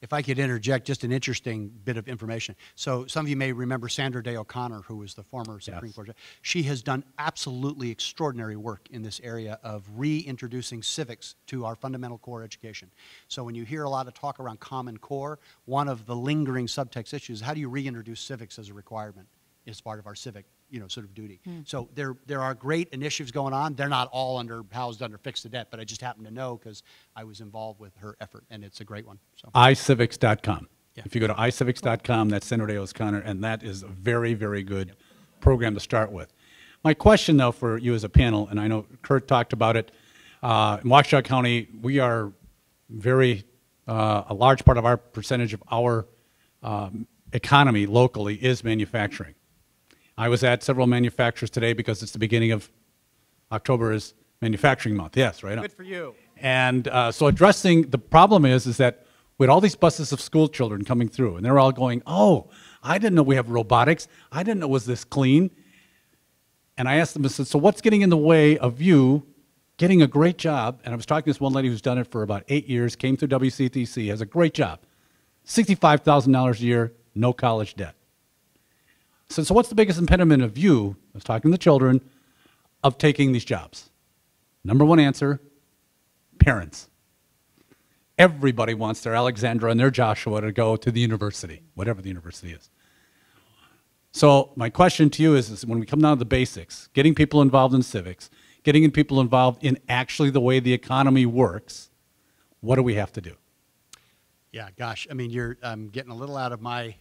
If I could interject just an interesting bit of information. So some of you may remember Sandra Day O'Connor, who was the former Supreme Court judge. She has done absolutely extraordinary work in this area of reintroducing civics to our fundamental core education. So when you hear a lot of talk around Common Core, one of the lingering subtext issues is how do you reintroduce civics as a requirement as part of our civic, sort of duty. So there are great initiatives going on. They're not all housed under Fix the Debt, but I just happen to know because I was involved with her effort, and it's a great one. So. iCivics.com. Yeah. If you go to iCivics.com, that's Sandra Day O'Connor, and that is a very, very good program to start with. My question, though, for you as a panel, and I know Kurt talked about it, in Waukesha County, we are a large part of our percentage of our economy locally is manufacturing. I was at several manufacturers today because it's the beginning of October is manufacturing month. Yes, right on. Good for you. And so addressing the problem is that we had all these buses of school children coming through, and they're all going, oh, I didn't know we have robotics. I didn't know it was this clean. And I asked them, I said, so what's getting in the way of you getting a great job? And I was talking to this one lady who's done it for about 8 years, came through WCTC, has a great job, $65,000 a year, no college debt. So what's the biggest impediment of you, I was talking to the children, of taking these jobs? Number one answer, parents. Everybody wants their Alexandra and their Joshua to go to the university, whatever the university is. So my question to you is when we come down to the basics, getting people involved in civics, getting people involved in actually the way the economy works, what do we have to do? Yeah, gosh, I mean, I'm getting a little out of my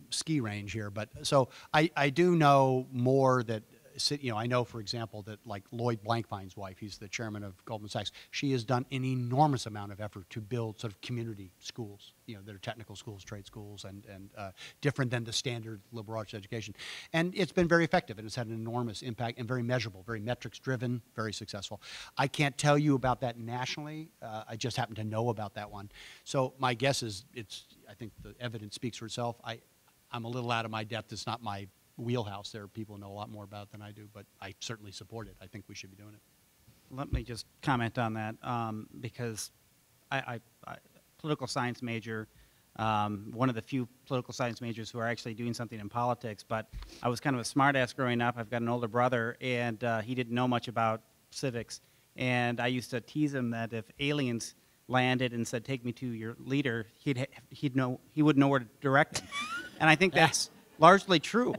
ski range here, but so I do know more that, I know, for example, that like Lloyd Blankfein's wife, he's the chairman of Goldman Sachs, she has done an enormous amount of effort to build sort of community schools, that are technical schools, trade schools, and different than the standard liberal arts education. And it's been very effective, and it's had an enormous impact and very measurable, very metrics-driven, very successful. I can't tell you about that nationally. I just happen to know about that one. So my guess is I think the evidence speaks for itself. I'm a little out of my depth. It's not my wheelhouse. There are people who know a lot more about it than I do, but I certainly support it. I think we should be doing it. Let me just comment on that because I political science major, one of the few political science majors who are actually doing something in politics, but I was kind of a smartass growing up. I've got an older brother, and he didn't know much about civics, and I used to tease him that if aliens landed and said, take me to your leader, he would know where to direct him. And I think that's largely true.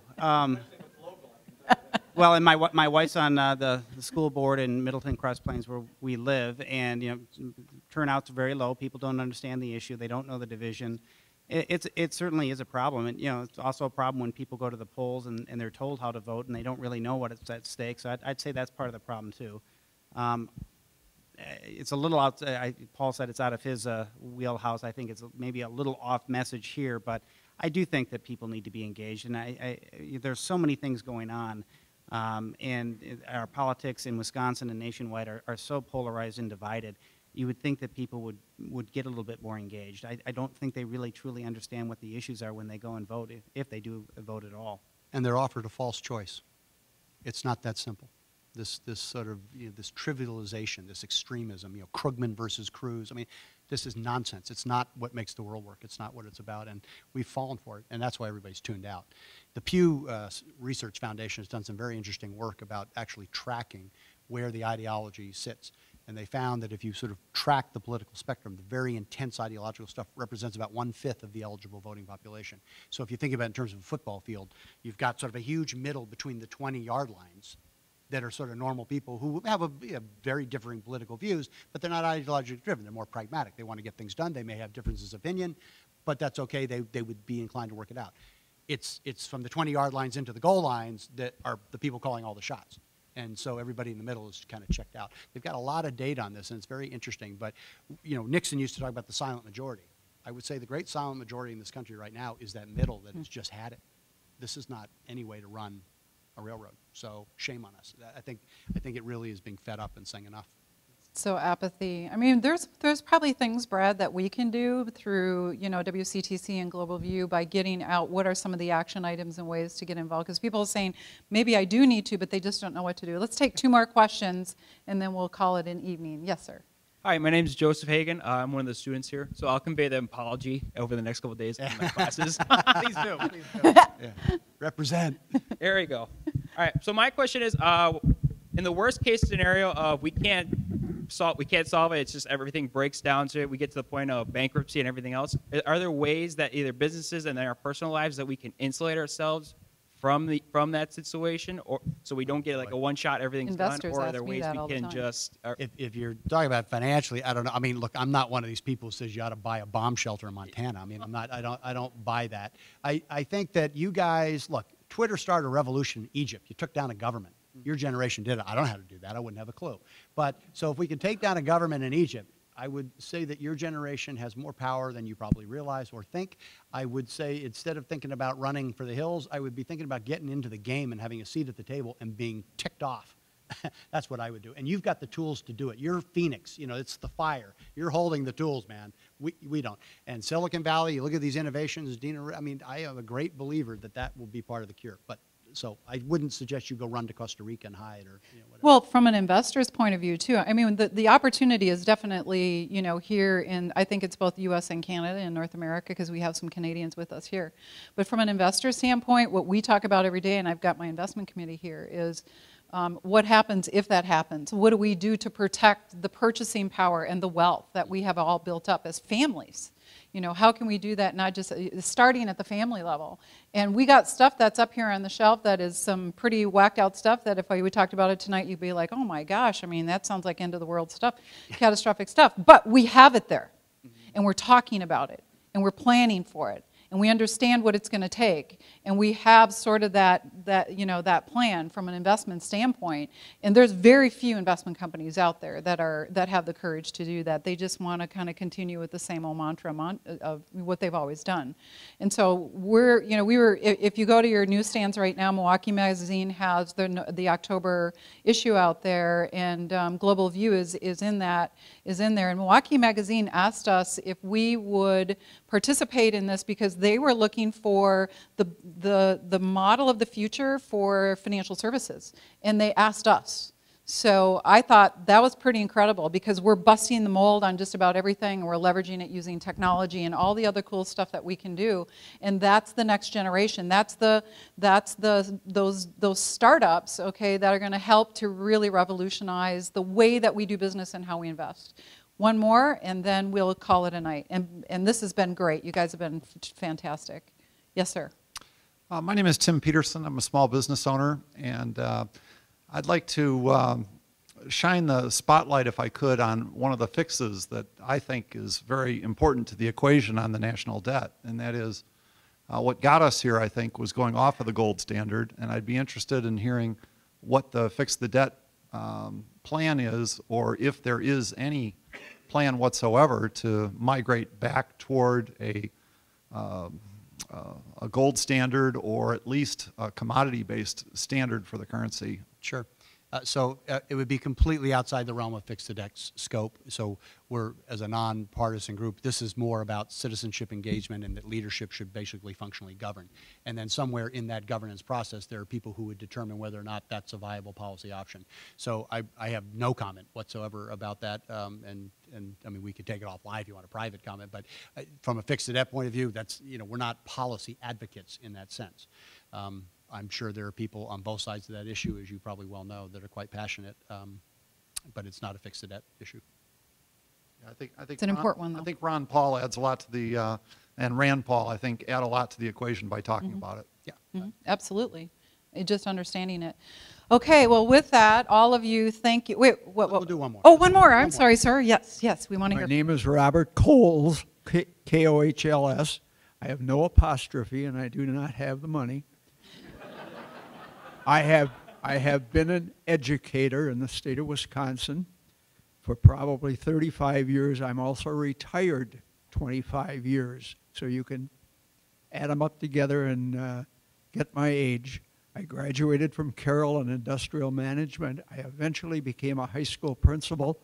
Well, and my wife's on the school board in Middleton Cross Plains where we live, and turnout's very low. People don't understand the issue. They don't know the division. It certainly is a problem, and it's also a problem when people go to the polls and they're told how to vote and they don't really know what's at stake. So I'd say that's part of the problem too. It's a little out. Paul said it's out of his wheelhouse. I think it's maybe a little off message here, but I do think that people need to be engaged, and there's so many things going on, and our politics in Wisconsin and nationwide are so polarized and divided. You would think that people would get a little bit more engaged. I don't think they really truly understand what the issues are when they go and vote, if they do vote at all. And they're offered a false choice. It's not that simple. This sort of this trivialization, this extremism, Krugman versus Cruz. I mean, this is nonsense. It's not what makes the world work. It's not what it's about, and we've fallen for it, and that's why everybody's tuned out. The Pew Research Foundation has done some very interesting work about actually tracking where the ideology sits, and they found that if you sort of track the political spectrum, the very intense ideological stuff represents about 1/5 of the eligible voting population. So if you think about it in terms of a football field, you've got sort of a huge middle between the 20-yard lines that are sort of normal people who have a very differing political views, but they're not ideologically driven. They're more pragmatic. They want to get things done. They may have differences of opinion, but that's okay. They would be inclined to work it out. It's from the 20-yard lines into the goal lines that are the people calling all the shots. And so everybody in the middle is kind of checked out. They've got a lot of data on this, and it's very interesting. But, Nixon used to talk about the silent majority. I would say the great silent majority in this country right now is that middle that has just had it. This is not any way to run a railroad. So shame on us. I think it really is being fed up and saying enough. So apathy. I mean, there's probably things, Brad, that we can do through, WCTC and Global View by getting out what are some of the action items and ways to get involved. Because people are saying, maybe I do need to, but they just don't know what to do. Let's take 2 more questions, and then we'll call it an evening. Yes, sir. Hi, my name is Joseph Hagan. I'm one of the students here, so I'll convey the apology over the next couple of days in my classes. Please do. Please do. Yeah. Represent. There we go. All right. So my question is, in the worst case scenario of we can't solve it. It's just everything breaks down to it. We get to the point of bankruptcy and everything else. Are there ways that either businesses and in our personal lives that we can insulate ourselves from that situation, or so we don't get like a one-shot everything's Investors done, or are ask there me ways that all we the can time. just? If you're talking about financially, I don't know. I mean, look, I'm not one of these people who says you ought to buy a bomb shelter in Montana. I mean, I don't buy that. I think that you guys, look, Twitter started a revolution in Egypt. You took down a government. Your generation did it. I don't know how to do that. I wouldn't have a clue. But so if we can take down a government in Egypt, I would say that your generation has more power than you probably realize or think. I would say instead of thinking about running for the hills, I would be thinking about getting into the game and having a seat at the table and being ticked off. That's what I would do. And you've got the tools to do it. You're Phoenix. You know, it's the fire. You're holding the tools, man. We don't. And Silicon Valley, you look at these innovations, Dina, I mean, I am a great believer that that will be part of the cure. But so I wouldn't suggest you go run to Costa Rica and hide or whatever. Well, from an investor's point of view, too, I mean, the opportunity is definitely, here in, I think it's both U.S. and Canada and North America, because we have some Canadians with us here. But from an investor standpoint, what we talk about every day, and I've got my investment committee here, is what happens if that happens? What do we do to protect the purchasing power and the wealth that we have all built up as families? How can we do that, not just starting at the family level? And we got stuff that's up here on the shelf that is some pretty whacked out stuff that if we talked about it tonight, you'd be like, oh my gosh, I mean, that sounds like end of the world stuff, catastrophic stuff. But we have it there, and we're talking about it, and we're planning for it, and we understand what it's going to take, and we have sort of that plan from an investment standpoint. And there's very few investment companies out there that have the courage to do that. They just want to kind of continue with the same old mantra of what they've always done. And so if you go to your newsstands right now, Milwaukee Magazine has the October issue out there, and Global View is in there. And Milwaukee Magazine asked us if we would participate in this because they were looking for the model of the future for financial services, and they asked us. So I thought that was pretty incredible because we're busting the mold on just about everything, and we're leveraging it using technology and all the other cool stuff that we can do. And that's the next generation. That's those startups, okay, that are going to help to really revolutionize the way that we do business and how we invest. One more, and then we'll call it a night. And this has been great. You guys have been fantastic. Yes, sir. My name is Tim Peterson. I'm a small business owner, and I'd like to shine the spotlight, if I could, on one of the fixes that I think is very important to the equation on the national debt, and that is what got us here, I think, was going off of the gold standard, and I'd be interested in hearing what the Fix the Debt plan is, or if there is any plan whatsoever to migrate back toward a gold standard, or at least a commodity-based standard for the currency. Sure. So it would be completely outside the realm of Fix the Debt scope. So we're, as a nonpartisan group, this is more about citizenship engagement, and that leadership should basically functionally govern. And then somewhere in that governance process, there are people who would determine whether or not that's a viable policy option. So I have no comment whatsoever about that. And I mean, we could take it offline if you want a private comment. But from a Fix the Debt point of view, that's, we're not policy advocates in that sense. I'm sure there are people on both sides of that issue, as you probably well know, that are quite passionate, but it's not a Fix the Debt issue. Yeah, I think It's an important one, though. I think Ron Paul adds a lot to the, and Rand Paul, I think, add a lot to the equation by talking about it. Yeah. Absolutely. Just understanding it. Okay, well, with that, all of you, thank you. Wait, what? We'll do one more. Oh, one more. I'm sorry, sir. Yes, we want to My hear. name is Robert Coles, K-O-H-L-S. I have no apostrophe, and I do not have the money. I have been an educator in the state of Wisconsin for probably 35 years. I'm also retired 25 years, so you can add them up together and get my age. I graduated from Carroll in industrial management. I eventually became a high school principal.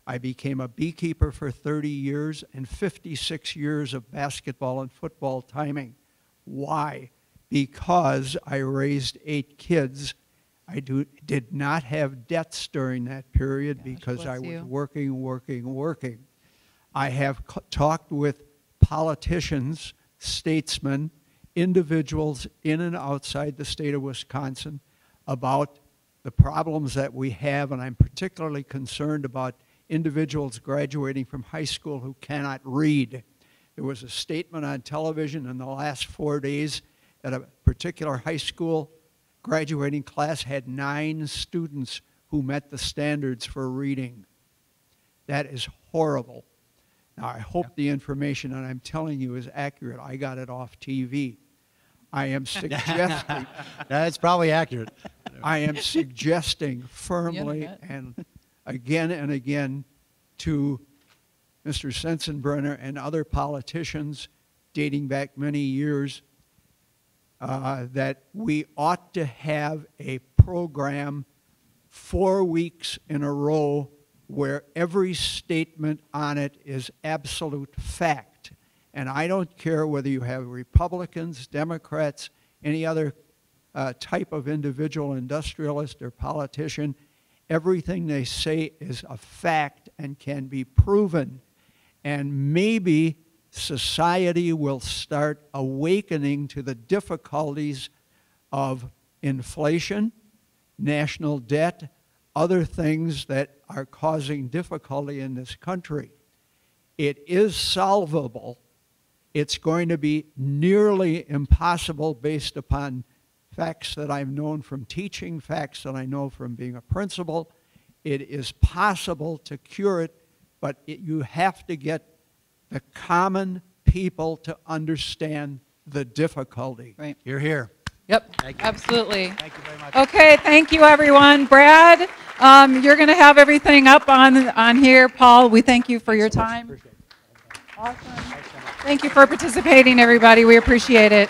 I became a beekeeper for 30 years and 56 years of basketball and football timing. Why? Because I raised 8 kids did not have debts during that period because I bless was you. working. I have talked with politicians, statesmen, individuals in and outside the state of Wisconsin about the problems that we have, and I'm particularly concerned about individuals graduating from high school who cannot read. There was a statement on television in the last 4 days that a particular high school graduating class had 9 students who met the standards for reading. That is horrible. Now, I hope the information that I'm telling you is accurate. I got it off TV. I am suggesting That's probably accurate. I am suggesting firmly internet. and again to Mr. Sensenbrenner and other politicians dating back many years that we ought to have a program 4 weeks in a row where every statement on it is absolute fact. And I don't care whether you have Republicans, Democrats, any other type of individual, industrialist or politician, everything they say is a fact and can be proven. And maybe society will start awakening to the difficulties of inflation, national debt, other things that are causing difficulty in this country. It is solvable. It's going to be nearly impossible based upon facts that I've known from teaching, facts that I know from being a principal. It is possible to cure it, but you have to get the common people to understand the difficulty. Right. You're here. Yep, Thank you. absolutely. Thank you very much. Okay, thank you, everyone. Brad, you're going to have everything up on here. Paul, we thank you for your time. Appreciate it. Awesome. Thank you for participating, everybody. We appreciate it.